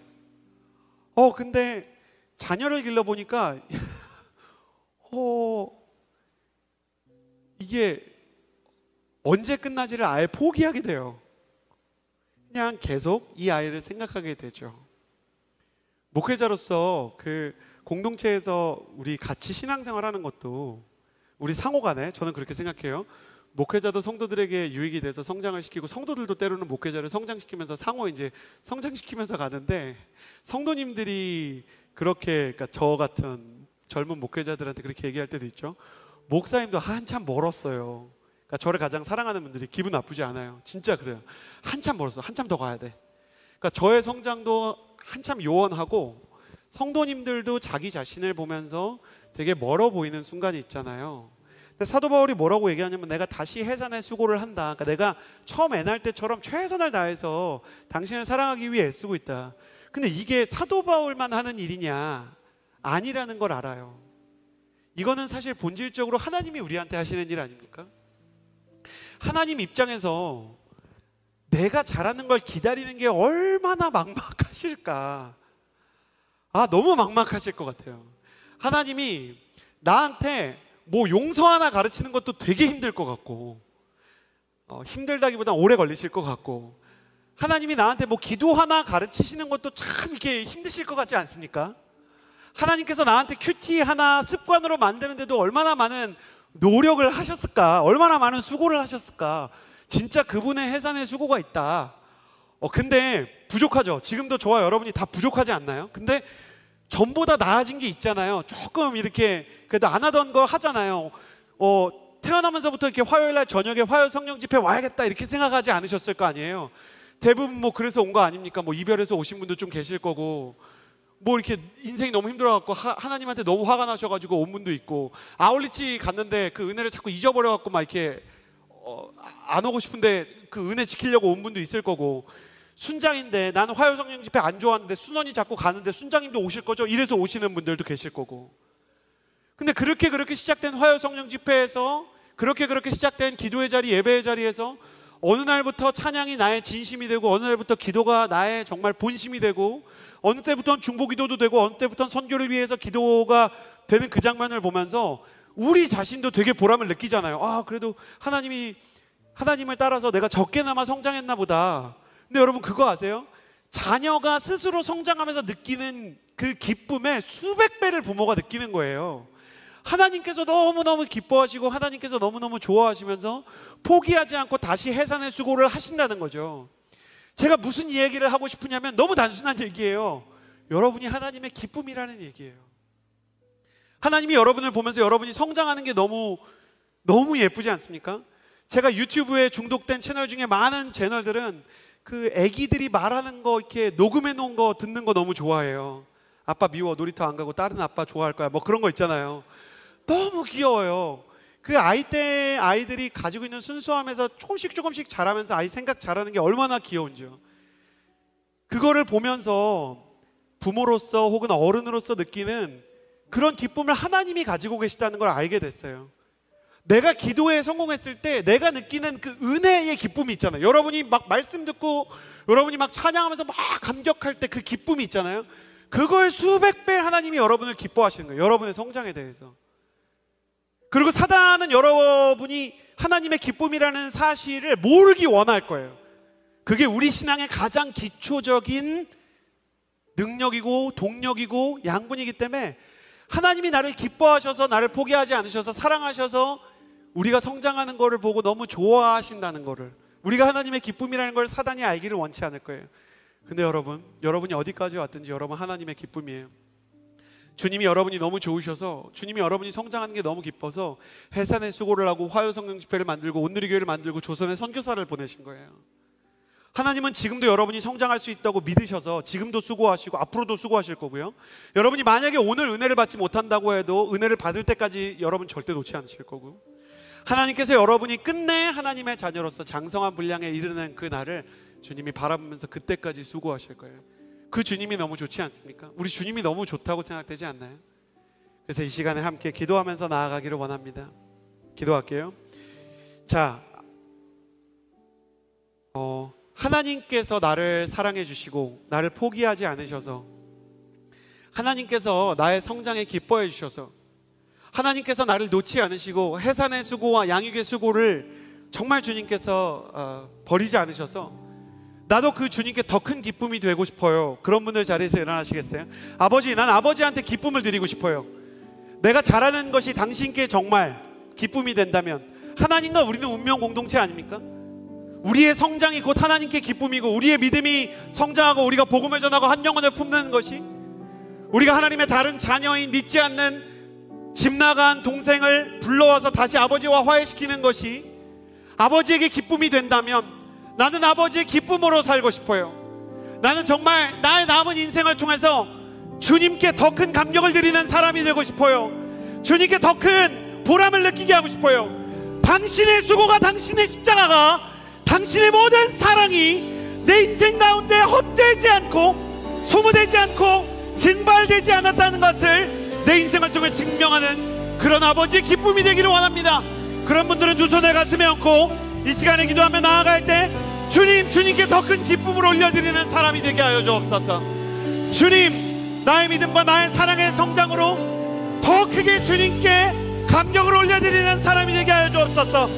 B: 근데 자녀를 길러보니까 이게 언제 끝나지를 아예 포기하게 돼요. 그냥 계속 이 아이를 생각하게 되죠. 목회자로서 그 공동체에서 우리 같이 신앙생활하는 것도 우리 상호간에, 저는 그렇게 생각해요. 목회자도 성도들에게 유익이 돼서 성장을 시키고, 성도들도 때로는 목회자를 성장시키면서 상호 이제 성장시키면서 가는데, 성도님들이 그렇게, 그러니까 저 같은 젊은 목회자들한테 그렇게 얘기할 때도 있죠. 목사님도 한참 멀었어요. 그러니까 저를 가장 사랑하는 분들이 기분 나쁘지 않아요. 진짜 그래요. 한참 멀었어. 한참 더 가야 돼. 그러니까 저의 성장도 한참 요원하고, 성도님들도 자기 자신을 보면서 되게 멀어 보이는 순간이 있잖아요. 근데 사도 바울이 뭐라고 얘기하냐면, 내가 다시 해산의 수고를 한다. 그러니까 내가 처음 애날 때처럼 최선을 다해서 당신을 사랑하기 위해 애쓰고 있다. 근데 이게 사도 바울만 하는 일이냐? 아니라는 걸 알아요. 이거는 사실 본질적으로 하나님이 우리한테 하시는 일 아닙니까? 하나님 입장에서 내가 잘하는 걸 기다리는 게 얼마나 막막하실까. 너무 막막하실 것 같아요. 하나님이 나한테 뭐 용서 하나 가르치는 것도 되게 힘들 것 같고, 힘들다기보단 오래 걸리실 것 같고, 하나님이 나한테 뭐 기도 하나 가르치시는 것도 참 이렇게 힘드실 것 같지 않습니까? 하나님께서 나한테 큐티 하나 습관으로 만드는데도 얼마나 많은 노력을 하셨을까, 얼마나 많은 수고를 하셨을까. 진짜 그분의 해산의 수고가 있다. 근데 부족하죠. 지금도 저와 여러분이 다 부족하지 않나요? 근데 전보다 나아진 게 있잖아요. 조금 이렇게 그래도 안 하던 거 하잖아요. 태어나면서부터 이렇게 화요일날 저녁에 화요 성령 집회 와야겠다 이렇게 생각하지 않으셨을 거 아니에요. 대부분 뭐 그래서 온 거 아닙니까? 뭐 이별해서 오신 분도 좀 계실 거고, 뭐 이렇게 인생이 너무 힘들어갖고 하나님한테 너무 화가 나셔가지고 온 분도 있고, 아울리치 갔는데 그 은혜를 자꾸 잊어버려갖고 막 이렇게 안 오고 싶은데 그 은혜 지키려고 온 분도 있을 거고, 순장인데 나는 화요 성령 집회 안 좋아하는데 순원이 자꾸 가는데 순장님도 오실 거죠? 이래서 오시는 분들도 계실 거고. 근데 그렇게 시작된 화요 성령 집회에서, 그렇게 시작된 기도의 자리, 예배의 자리에서 어느 날부터 찬양이 나의 진심이 되고, 어느 날부터 기도가 나의 정말 본심이 되고, 어느 때부터는 중보기도도 되고, 어느 때부터는 선교를 위해서 기도가 되는 그 장면을 보면서 우리 자신도 되게 보람을 느끼잖아요. 그래도 하나님을 따라서 내가 적게나마 성장했나 보다. 근데 여러분 그거 아세요? 자녀가 스스로 성장하면서 느끼는 그 기쁨의 수백 배를 부모가 느끼는 거예요. 하나님께서 너무너무 기뻐하시고 하나님께서 너무너무 좋아하시면서 포기하지 않고 다시 해산의 수고를 하신다는 거죠. 제가 무슨 얘기를 하고 싶으냐면 너무 단순한 얘기예요. 여러분이 하나님의 기쁨이라는 얘기예요. 하나님이 여러분을 보면서 여러분이 성장하는 게 너무 예쁘지 않습니까? 제가 유튜브에 중독된 채널 중에 많은 채널들은 그 애기들이 말하는 거 이렇게 녹음해 놓은 거 듣는 거 너무 좋아해요. 아빠 미워, 놀이터 안 가고 다른 아빠 좋아할 거야, 뭐 그런 거 있잖아요. 너무 귀여워요. 그 아이들이 가지고 있는 순수함에서 조금씩 자라면서 아이 생각 잘하는 게 얼마나 귀여운지요. 그거를 보면서 부모로서 혹은 어른으로서 느끼는 그런 기쁨을 하나님이 가지고 계시다는 걸 알게 됐어요. 내가 기도에 성공했을 때 내가 느끼는 그 은혜의 기쁨이 있잖아요. 여러분이 막 말씀 듣고 여러분이 막 찬양하면서 막 감격할 때 그 기쁨이 있잖아요. 그걸 수백 배 하나님이 여러분을 기뻐하시는 거예요. 여러분의 성장에 대해서. 그리고 사단은 여러분이 하나님의 기쁨이라는 사실을 모르기 원할 거예요. 그게 우리 신앙의 가장 기초적인 능력이고 동력이고 양분이기 때문에 하나님이 나를 기뻐하셔서 나를 포기하지 않으셔서 사랑하셔서 우리가 성장하는 거를 보고 너무 좋아하신다는 거를, 우리가 하나님의 기쁨이라는 걸 사단이 알기를 원치 않을 거예요. 근데 여러분이 어디까지 왔든지 여러분 하나님의 기쁨이에요. 주님이 여러분이 너무 좋으셔서, 주님이 여러분이 성장하는 게 너무 기뻐서 해산의 수고를 하고 화요 성령 집회를 만들고 온누리교회를 만들고 조선에 선교사를 보내신 거예요. 하나님은 지금도 여러분이 성장할 수 있다고 믿으셔서 지금도 수고하시고 앞으로도 수고하실 거고요. 여러분이 만약에 오늘 은혜를 받지 못한다고 해도 은혜를 받을 때까지 여러분 절대 놓지 않으실 거고, 하나님께서 여러분이 끝내 하나님의 자녀로서 장성한 분량에 이르는 그 날을 주님이 바라보면서 그때까지 수고하실 거예요. 그 주님이 너무 좋지 않습니까? 우리 주님이 너무 좋다고 생각되지 않나요? 그래서 이 시간에 함께 기도하면서 나아가기를 원합니다. 기도할게요. 자, 하나님께서 나를 사랑해 주시고 나를 포기하지 않으셔서, 하나님께서 나의 성장에 기뻐해 주셔서, 하나님께서 나를 놓지 않으시고 해산의 수고와 양육의 수고를 정말 주님께서 버리지 않으셔서 나도 그 주님께 더 큰 기쁨이 되고 싶어요. 그런 분들 자리에서 일어나시겠어요? 아버지, 난 아버지한테 기쁨을 드리고 싶어요. 내가 잘하는 것이 당신께 정말 기쁨이 된다면, 하나님과 우리는 운명 공동체 아닙니까? 우리의 성장이 곧 하나님께 기쁨이고, 우리의 믿음이 성장하고 우리가 복음을 전하고 한 영혼을 품는 것이, 우리가 하나님의 다른 자녀인 믿지 않는 집 나간 동생을 불러와서 다시 아버지와 화해시키는 것이 아버지에게 기쁨이 된다면, 나는 아버지의 기쁨으로 살고 싶어요. 나는 정말 나의 남은 인생을 통해서 주님께 더 큰 감격을 드리는 사람이 되고 싶어요. 주님께 더 큰 보람을 느끼게 하고 싶어요. 당신의 수고가, 당신의 십자가가, 당신의 모든 사랑이 내 인생 가운데 헛되지 않고 소모되지 않고 증발되지 않았다는 것을 내 인생을 통해 증명하는 그런 아버지의 기쁨이 되기를 원합니다. 그런 분들은 두 손을 가슴에 얹고 이 시간에 기도하며 나아갈 때 주님께 더 큰 기쁨을 올려드리는 사람이 되게 하여 주옵소서. 주님, 나의 믿음과 나의 사랑의 성장으로 더 크게 주님께 감격을 올려드리는 사람이 되게 하여 주옵소서.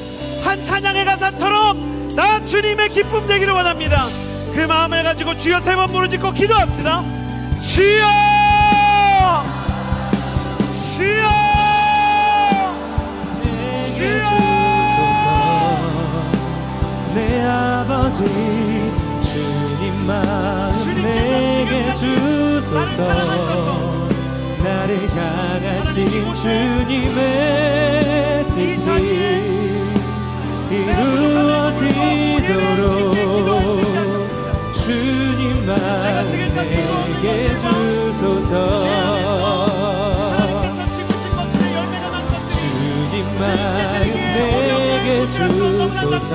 B: 한 찬양의 가사처럼 나 주님의 기쁨 되기를 원합니다. 그 마음을 가지고 주여 3번 부르짖고 기도합시다. 주여 주여
A: 주여 내 아버지 주님 마음 내게 주소서. 나를 향하신 주님의 뜻이 이루어지도록 주님 마음 내게 주소서. 주님 마음 내게 주소서.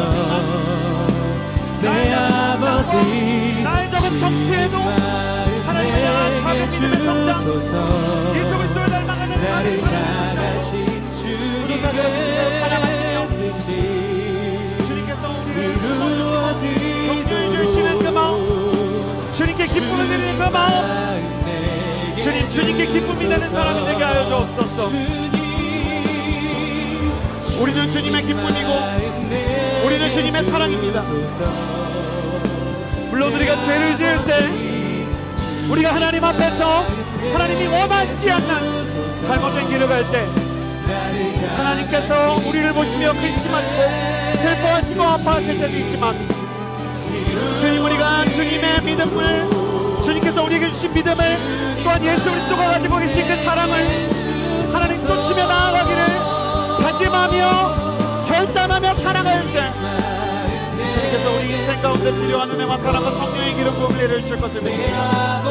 A: 내 아버지 주님 마음 내게 주소서. 나를 향하신 주님의 뜻이 이루어지도록
B: 주님께 기쁨을 드리는 그 마음, 주님께 기쁨이 되는 사람이 되게 하여 주옵소서. 우리는 주님의 기쁨이고 우리는 주님의 사랑입니다. 물론 우리가 죄를 지을 때 우리가 하나님 앞에서 하나님이 원하시지 않는 잘못된 길을 갈 때 하나님께서 우리를 보시며 근심하시고 슬퍼하시고 아파하실 때도 있지만 주님, 우리가 주님의 믿음을, 주님께서 우리에게 주신 믿음을, 또한 예수 그리스도가 가지고 계신 그 사랑을 하나님 쏟치며 나아가기를 다짐하며 결단하며 살아갈 때 주님께서 우리 인생 가운데 필요한 은혜와 사랑과 성령의 기름 부음을 내려주실 것을 믿습니다.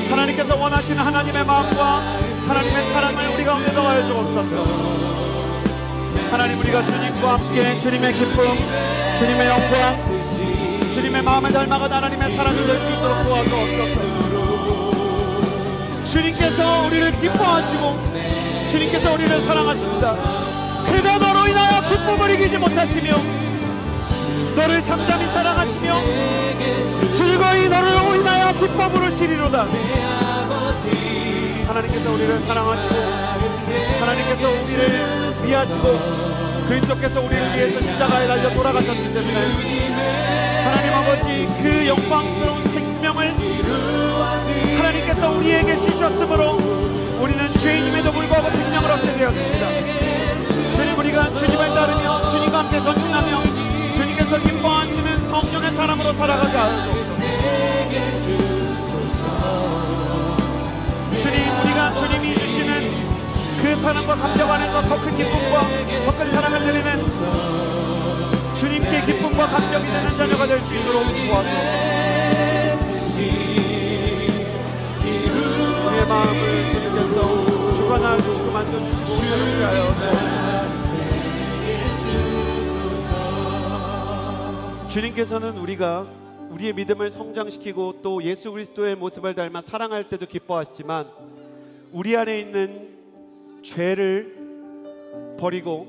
B: 하나님께서 원하시는 하나님의 마음과 하나님의 사랑을 우리 가운데 더하여 주옵소서. 하나님, 우리가 주님과 함께 주님의 기쁨, 주님의 영광, 주님의 마음을 닮아가 하나님의 사랑을 낼 수 있도록 도와주옵소서. 주님께서 우리를 기뻐하시고 주님께서 우리를 사랑하십니다. 그가 너로 인하여 기쁨을 이기지 못하시며 너를 잠잠히 사랑하시며 즐거이 너를 인하여 기뻐 부르시리로다. 하나님께서 우리를 사랑하시고 하나님께서 우리를 위하시고 그리스도께서 우리를 위해서 십자가에 달려 돌아가셨기 때문에 하나님 아버지 그 영광스러운 생명을 하나님께서 우리에게 주셨으므로 우리는 죄인임에도 불구하고 생명을 얻게 되었습니다. 주님, 우리가 주님을 따르며 주님과 함께 전진하며 주님께서 기뻐하시는 성령의 사람으로 살아가자 하옵소서. 주님, 우리가 주님이 주시는 그 사랑과 감격 안에서 더 큰 기쁨과 더 큰 사랑을 드리는 주님께 기쁨과 감격이 되는 자녀가 될 수 있도록 도와주옵소서. 우리의 마음을 주님께서 주관하시고 만져주시고 새롭게 하여 주님께서는 우리가 우리의 믿음을 성장시키고 또 예수 그리스도의 모습을 닮아 사랑할 때도 기뻐하시지만 우리 안에 있는 죄를 버리고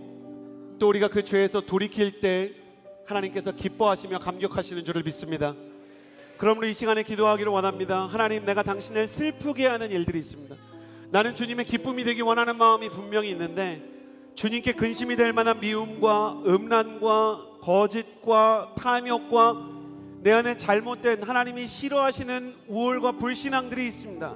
B: 또 우리가 그 죄에서 돌이킬 때 하나님께서 기뻐하시며 감격하시는 줄을 믿습니다. 그러므로 이 시간에 기도하기를 원합니다. 하나님, 내가 당신을 슬프게 하는 일들이 있습니다. 나는 주님의 기쁨이 되기 원하는 마음이 분명히 있는데 주님께 근심이 될 만한 미움과 음란과 거짓과 탐욕과 내 안에 잘못된 하나님이 싫어하시는 우월과 불신앙들이 있습니다.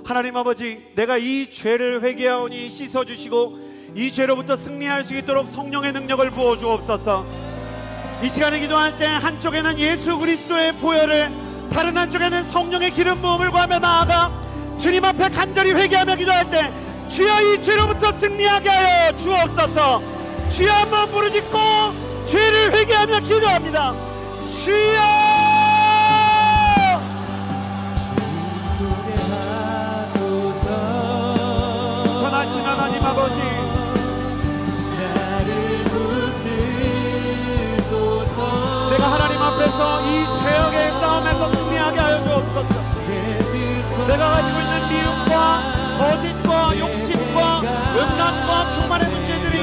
B: 하나님 아버지, 내가 이 죄를 회개하오니 씻어주시고 이 죄로부터 승리할 수 있도록 성령의 능력을 부어주옵소서. 이 시간에 기도할 때 한쪽에는 예수 그리스도의 보혈을, 다른 한쪽에는 성령의 기름 부음을 구하며 나아가 주님 앞에 간절히 회개하며 기도할 때 주여 이 죄로부터 승리하게 하여 주옵소서. 주여 한번 부르짖고 죄를 회개하며 기도합니다. 주여! 선하신 하나님 아버지, 내가 하나님 앞에서 이 죄악의 싸움에서 승리하게 하여 주옵소서. 내가 가지고 있는 미움과 거짓과 욕심과 음란과 교만의 문제들이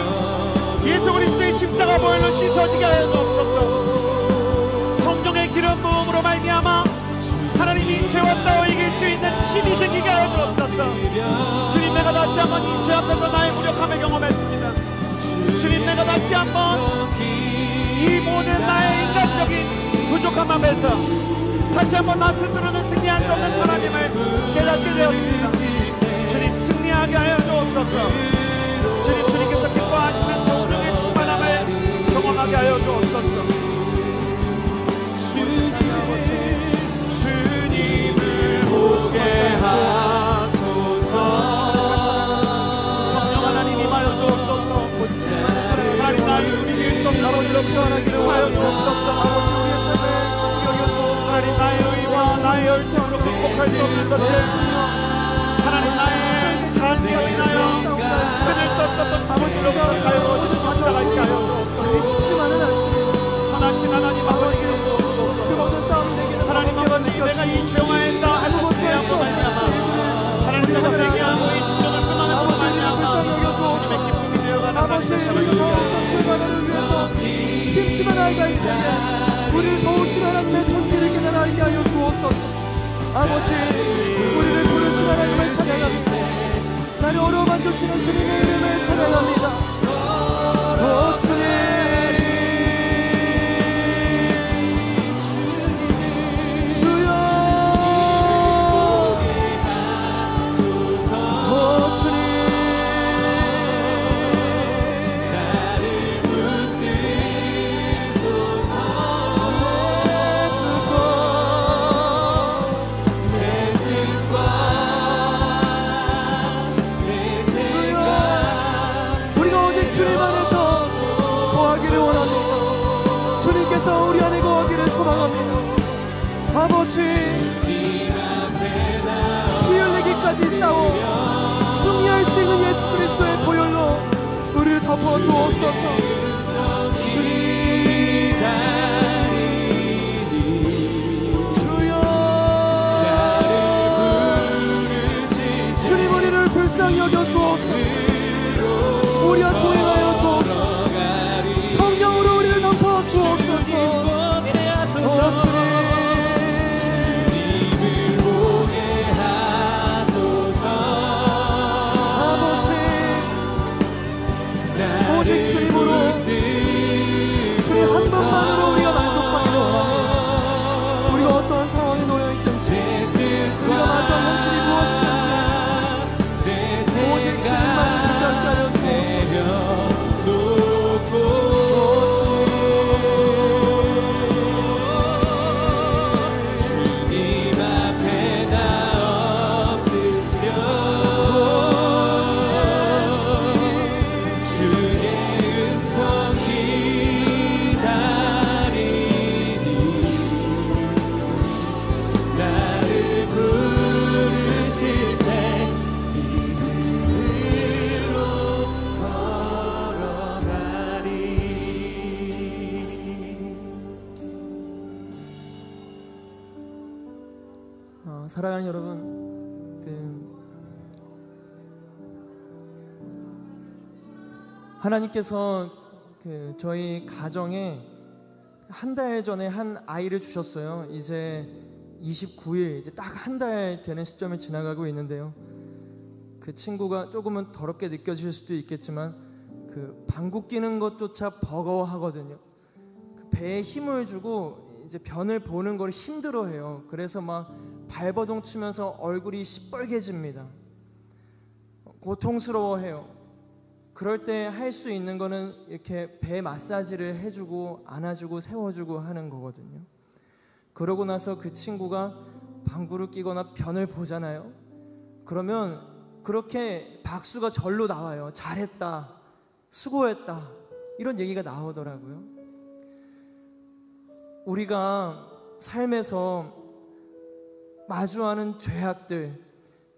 B: 예수 그리스도의 십자가 보혈로 씻어지게 하여 주옵소서. 성령의 기름 부음으로 말미암아 하나님이 죄와 싸워 이길 수 있는 힘이 되기 이기게 하여 주옵소서. 주님, 내가 다시 한번 이 죄 앞에서 나의 무력함을 경험했습니다. 주님, 내가 다시 한번 이 모든 나의 인간적인 부족함 앞에서 다시 한번 나 스스로는 승리할 수 없는 하나님을 깨닫게 되었습니다. 주님, 승리하게 하여 주옵소서. 주님, 주님께서 기뻐하시는 성령의 충만함을 경험하게 하여 주옵소서. 주님을 보게 하소서. 성령 하나님 임하여 주옵소서. 하나님, 나의 의미를 아버지로 표현하기를 하여 주옵소서.
A: 아버지, 우리의 삶을 여겨주옵소서.
B: 하나님, 나의 의와 나의 열정으로 극복할 수 없는 것들, 하나님, 나의 잔디가 지나여 끊을 수 없었던
A: 아버지가
B: 가요
A: 모든 과정을 우리 쉽지만은 않습니다.
B: 선하신 하나님 아버지,
A: 그 모든 싸움 내게는
B: 하나님 아버지, 내가 이 죄와의 싸움을
A: 아무것도 할 수 없는
B: 하나님께서 내게 하고 이 중정을 끊어낼
A: 아버지,
B: 뿐만
A: 우리를
B: 아니라
A: 불쌍히 여겨주옵소서. 아버지, 우리가 더욱더 출발하는 위해서 힘쓰며 나아갈 때에 우리를 도우신 하나님의 손길을 깨달게 하여 주옵소서. 아버지, 우리를 부르신 하나님을 찬양합니다. 나를 어루만져 주시는 주님의 이름을 찬양합니다. 오 주님, 주여, 오 주님, 주님께서 우리 안에 거하기를 소망합니다. 아버지, 피 흘리기까지 싸워 승리할 수 있는 예수 그리스도의 보혈로 우리를 덮어 주옵소서. 주여, 주님, 우리를 불쌍히 여겨 주옵소서. 우리와 동행하여 주옵소서. 성령으로 우리를 덮어 주옵소서. 오 주님, 아버지, 오직 주님으로, 주님 한 분만으로 우리가 만족하기를 원합니다. 우리가 어떠한 상황에 놓여있든지, 우리가 맞이한 현실이 무엇이든지 오직 주님만을 붙잡게 하여 주옵소서. 사랑하는 여러분, 하나님께서 저희 가정에 한 달 전에 한 아이를 주셨어요. 이제 29일, 이제 딱 한 달 되는 시점을 지나가고 있는데요. 그 친구가 조금은 더럽게 느껴질 수도 있겠지만 방귀 뀌는 것조차 버거워하거든요. 배에 힘을 주고 이제 변을 보는 걸 힘들어해요. 그래서 막 발버둥 치면서 얼굴이 시뻘개집니다. 고통스러워해요. 그럴 때 할 수 있는 거는 이렇게 배 마사지를 해주고 안아주고 세워주고 하는 거거든요. 그러고 나서 그 친구가 방구를 끼거나 변을 보잖아요. 그러면 그렇게 박수가 절로 나와요. 잘했다, 수고했다, 이런 얘기가 나오더라고요. 우리가 삶에서 마주하는 죄악들,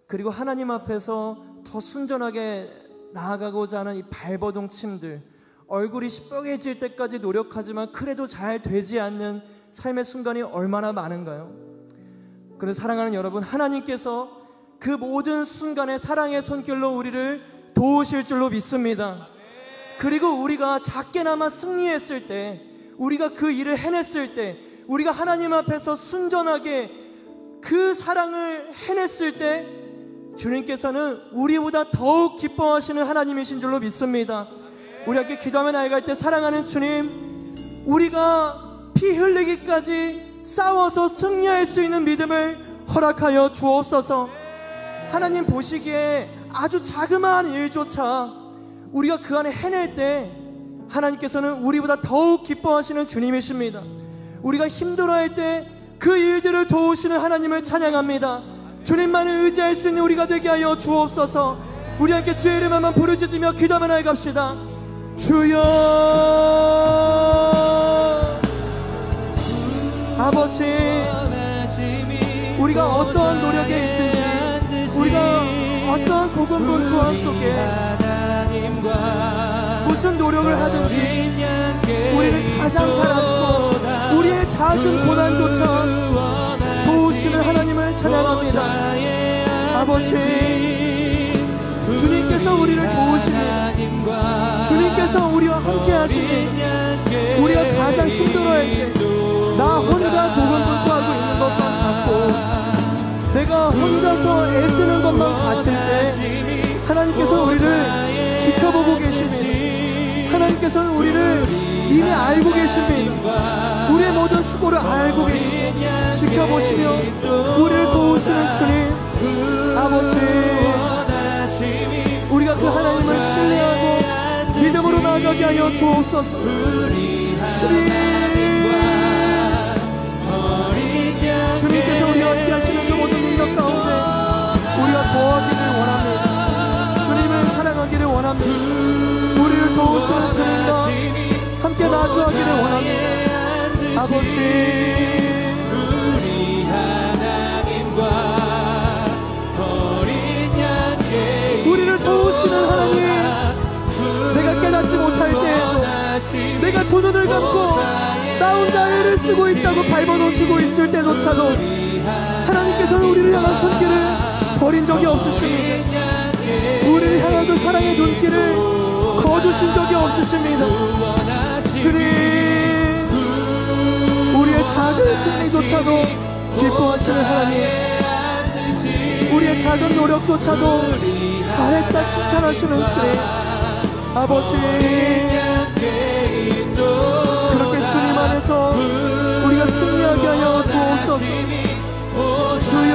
A: 그리고 하나님 앞에서 더 순전하게 나아가고자 하는 이 발버둥 침들, 얼굴이 시뻘개질 때까지 노력하지만 그래도 잘 되지 않는 삶의 순간이 얼마나 많은가요? 그래서 사랑하는 여러분, 하나님께서 그 모든 순간에 사랑의 손길로 우리를 도우실 줄로 믿습니다. 그리고 우리가 작게나마 승리했을 때, 우리가 그 일을 해냈을 때, 우리가 하나님 앞에서 순전하게 그 사랑을 해냈을 때 주님께서는 우리보다 더욱 기뻐하시는 하나님이신 줄로 믿습니다. 우리 함께 기도하며 나아갈 때, 사랑하는 주님, 우리가 피 흘리기까지 싸워서 승리할 수 있는 믿음을 허락하여 주옵소서. 하나님 보시기에 아주 자그마한 일조차 우리가 그 안에 해낼 때 하나님께서는 우리보다 더욱 기뻐하시는 주님이십니다. 우리가 힘들어할 때 그 일들을 도우시는 하나님을 찬양합니다. 주님만을 의지할 수 있는 우리가 되게 하여 주옵소서. 우리 함께 주의 이름 한번 부르짖으며 기도하며 나아갑시다. 주여, 아버지, 우리가 어떠한 노력에 있든지, 우리가 어떠한 고군분 조항 속에 무슨 노력을 하든지 우리를 가장 잘 아시고 우리의 작은 고난조차 도우시는 하나님을 찬양합니다. 아버지, 주님께서 우리를 도우십니다. 주님께서 우리와 함께 하십니다. 우리가 가장 힘들어할 때 나 혼자 고군분투하고 있는 것만 같고 내가 혼자서 애쓰는 것만 같을 때 하나님께서 우리를 지켜보고 계십니다. 하나님께서는 우리를 이미 알고 계십니다. 우리의 모든 수고를 알고 계시고 지켜보시며 우리를 도우시는 주님, 아버지, 우리가 그 하나님을 신뢰하고 믿음으로 나아가게 하여 주옵소서. 주님께서 우리와 함께 하시는 그 모든 능력 가운데 우리가 거하기를 원합니다. 주님을 사랑하기를 원합니다. 우리를 도우시는 주님과 함께 마주하기를 원합니다. 아버지, 우리를 도우시는 하나님, 내가 깨닫지 못할 때에도, 내가 두 눈을 감고 나 혼자 애를 쓰고 있다고 밟아놓치고 있을 때조차도 하나님께서는 우리를 향한 손길을 버린 적이 없으십니다. 우리를 향한 그 사랑의 눈길을 거두신 적이 없으십니다. 주님, 우리의 작은 승리조차도 기뻐하시는 하나님, 우리의 작은 노력조차도 잘했다 칭찬하시는 주님, 아버지, 그렇게 주님 안에서 우리가 승리하게 하여 주옵소서. 주여,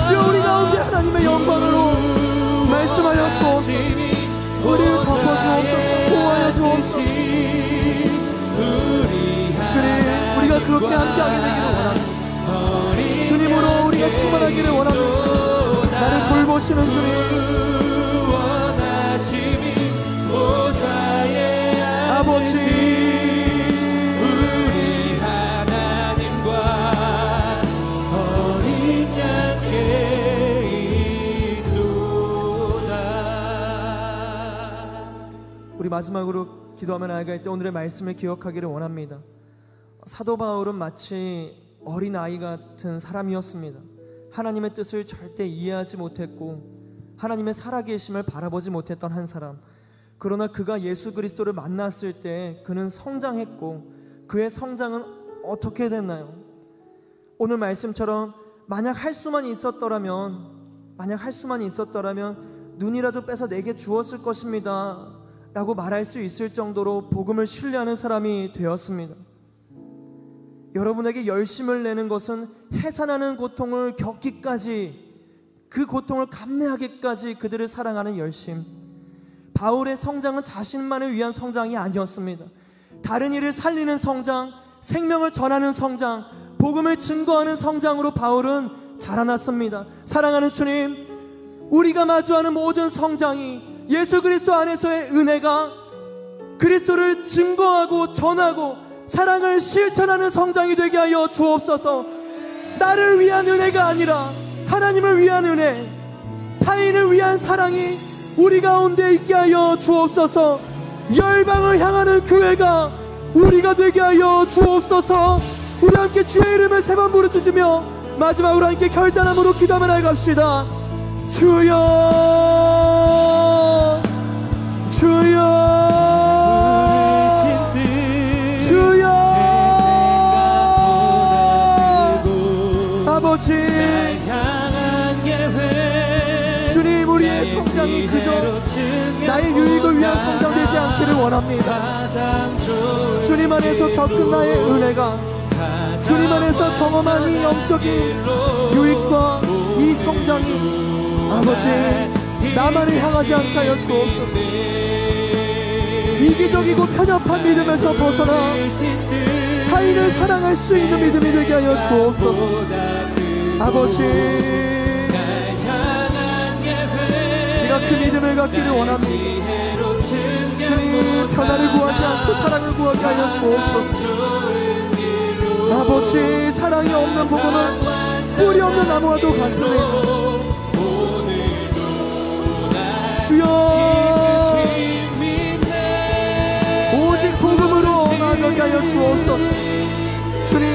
A: 주여, 우리 가운데 하나님의 영광으로 말씀하여 주옵소서. 우리를 덮어주옵소서. 보호하여 주옵소서. 주님, 우리가 그렇게 함께하게 되기를 원합니다. 주님으로 우리가 충만하기를 원합니다. 나를 돌보시는 주님, 아버지, 우리 마지막으로 기도하며 나아갈 때 오늘의 말씀을 기억하기를 원합니다. 사도 바울은 마치 어린아이 같은 사람이었습니다. 하나님의 뜻을 절대 이해하지 못했고 하나님의 살아계심을 바라보지 못했던 한 사람. 그러나 그가 예수 그리스도를 만났을 때 그는 성장했고 그의 성장은 어떻게 됐나요? 오늘 말씀처럼 만약 할 수만 있었더라면 눈이라도 빼서 내게 주었을 것입니다 라고 말할 수 있을 정도로 복음을 신뢰하는 사람이 되었습니다. 여러분에게 열심을 내는 것은 해산하는 고통을 겪기까지, 그 고통을 감내하기까지 그들을 사랑하는 열심. 바울의 성장은 자신만을 위한 성장이 아니었습니다. 다른 이를 살리는 성장, 생명을 전하는 성장, 복음을 증거하는 성장으로 바울은 자라났습니다. 사랑하는 주님, 우리가 마주하는 모든 성장이 예수 그리스도 안에서의 은혜가 그리스도를 증거하고 전하고 사랑을 실천하는 성장이 되게 하여 주옵소서. 나를 위한 은혜가 아니라 하나님을 위한 은혜, 타인을 위한 사랑이 우리 가운데 있게 하여 주옵소서. 열방을 향하는 교회가 우리가 되게 하여 주옵소서. 우리 함께 주의 이름을 세 번 부르짖으며 마지막으로 함께 결단함으로 기도하며 나아갑시다. 주여, 주여 주여 아버지 주님 우리의 성장이 그저 나의 유익을 위한 성장되지 않기를 원합니다. 주님 안에서 겪은 나의 은혜가 주님 안에서 경험한 이 영적인 유익과 이 성장이 아버지 나만을 향하지 않게 하여 주옵소서. 이기적이고 편협한 믿음에서 벗어나 타인을 사랑할 수 있는 믿음이 되게 하여 주옵소서. 아버지 네가 그 믿음을 갖기를 원합니다. 주님 변화를 구하지 않고 사랑을 구하게 하여 주옵소서. 아버지 사랑이 없는 복음은 뿌리 없는 나무와도 같습니다. 주여 오직 복음으로 나아가게 하여 주옵소서. 주님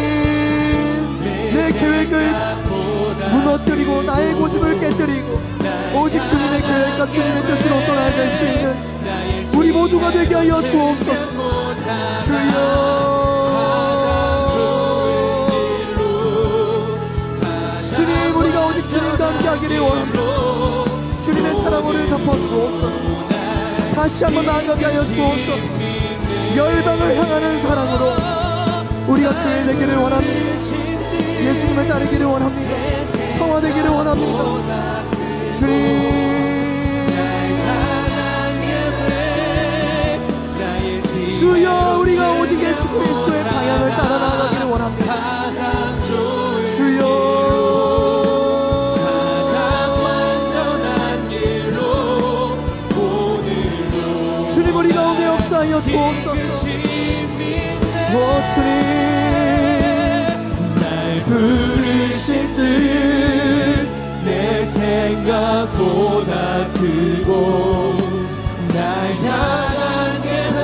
A: 내 계획을 무너뜨리고 나의 고집을 깨뜨리고 오직 주님의 계획과 주님의 뜻으로서 나아갈 수 있는 우리 모두가 되게 하여 주옵소서. 주여 주님 우리가 오직 주님과 함께 하기를 원합니다. 주님의 사랑으로 덮어 주옵소서. 다시 한번 나아가게 하여 주옵소서. 열방을 향하는 사랑으로 우리가 교회 되기를 원합니다. 예수님을 따르기를 원합니다. 성화되기를 원합니다. 주님 주여 우리가 오직 예수 그리스도의 방향을 따라 나아가기를 원합니다. 주여 주님 우리 가운데 역사하여 주옵소서. 오 주님 날 부르실 듯 내 생각보다 크고 날 향한 계획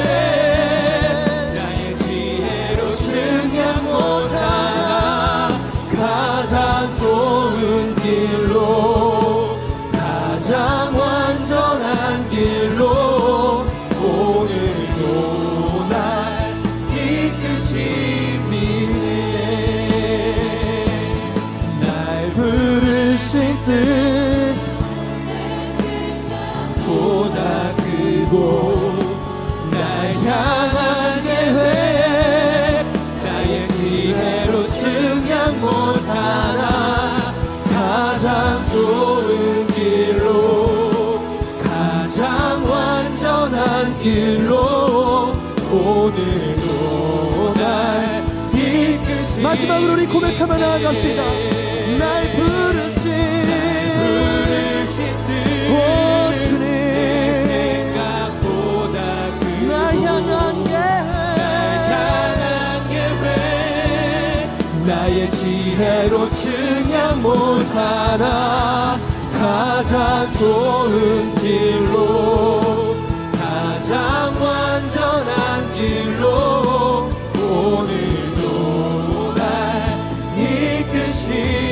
A: 나의 지혜로 승량 못하나 가장 좋은 길로 가장 완전한 길로 오늘도 날 이끄시니 날 부르신 뜻 보다 크고 날 향한 계획 나의 지혜로 승량 못하나 가장 좋은 길로 가장 완전한 길로 오늘도 날 이끌시 마지막으로 우리 고백하며 나아갑시다. 날 부르신 오 주님 날 향한 계획 나의 지혜로 증량 못하나 가장 좋은 길로 가장 완전한 길로 오늘도 날 이끄시니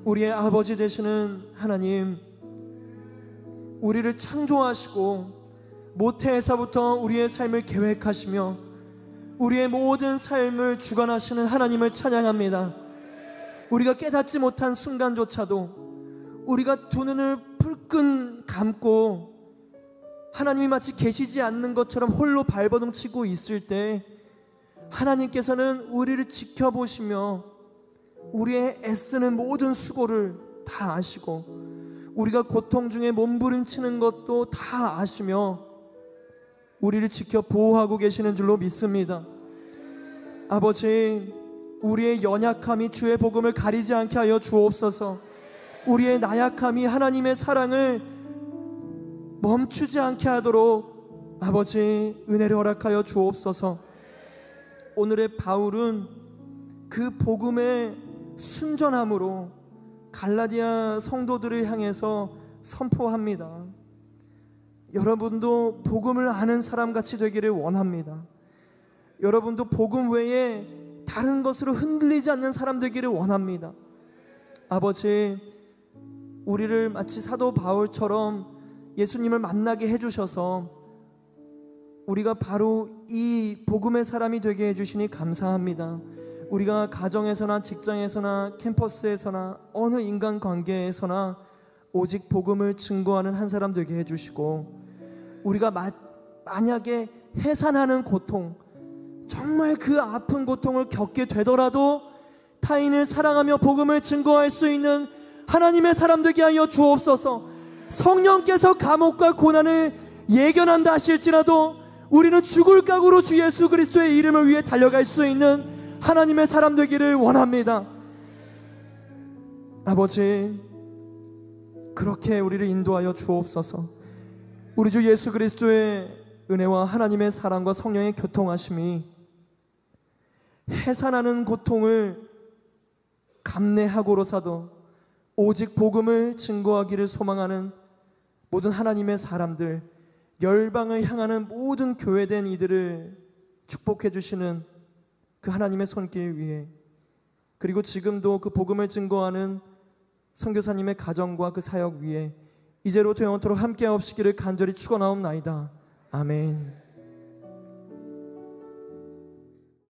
A: 우리의 아버지 되시는 하나님 우리를 창조하시고 모태에서부터 우리의 삶을 계획하시며 우리의 모든 삶을 주관하시는 하나님을 찬양합니다. 우리가 깨닫지 못한 순간조차도 우리가 두 눈을 불끈 감고 하나님이 마치 계시지 않는 것처럼 홀로 발버둥치고 있을 때 하나님께서는 우리를 지켜보시며 우리의 애쓰는 모든 수고를 다 아시고 우리가 고통 중에 몸부림치는 것도 다 아시며 우리를 지켜 보호하고 계시는 줄로 믿습니다. 아버지 우리의 연약함이 주의 복음을 가리지 않게 하여 주옵소서. 우리의 나약함이 하나님의 사랑을 멈추지 않게 하도록 아버지 은혜를 허락하여 주옵소서. 오늘의 바울은 그 복음의 순전함으로 갈라디아 성도들을 향해서 선포합니다. 여러분도 복음을 아는 사람같이 되기를 원합니다. 여러분도 복음 외에 다른 것으로 흔들리지 않는 사람 되기를 원합니다. 아버지, 우리를 마치 사도 바울처럼 예수님을 만나게 해주셔서 우리가 바로 이 복음의 사람이 되게 해주시니 감사합니다. 우리가 가정에서나 직장에서나 캠퍼스에서나 어느 인간관계에서나 오직 복음을 증거하는 한 사람 되게 해주시고, 우리가 만약에 해산하는 고통, 정말 그 아픈 고통을 겪게 되더라도 타인을 사랑하며 복음을 증거할 수 있는 하나님의 사람 되게 하여 주옵소서. 성령께서 감옥과 고난을 예견한다 하실지라도 우리는 죽을 각오로 주 예수 그리스도의 이름을 위해 달려갈 수 있는 하나님의 사람 되기를 원합니다. 아버지, 그렇게 우리를 인도하여 주옵소서. 우리 주 예수 그리스도의 은혜와 하나님의 사랑과 성령의 교통하심이 해산하는 고통을 감내하고로사도 오직 복음을 증거하기를 소망하는 모든 하나님의 사람들, 열방을 향하는 모든 교회된 이들을 축복해 주시는 그 하나님의 손길 위에, 그리고 지금도 그 복음을 증거하는 선교사님의 가정과 그 사역 위에 이제로부터 영원토록 함께 하옵시기를 간절히 축원하옵나이다. 아멘.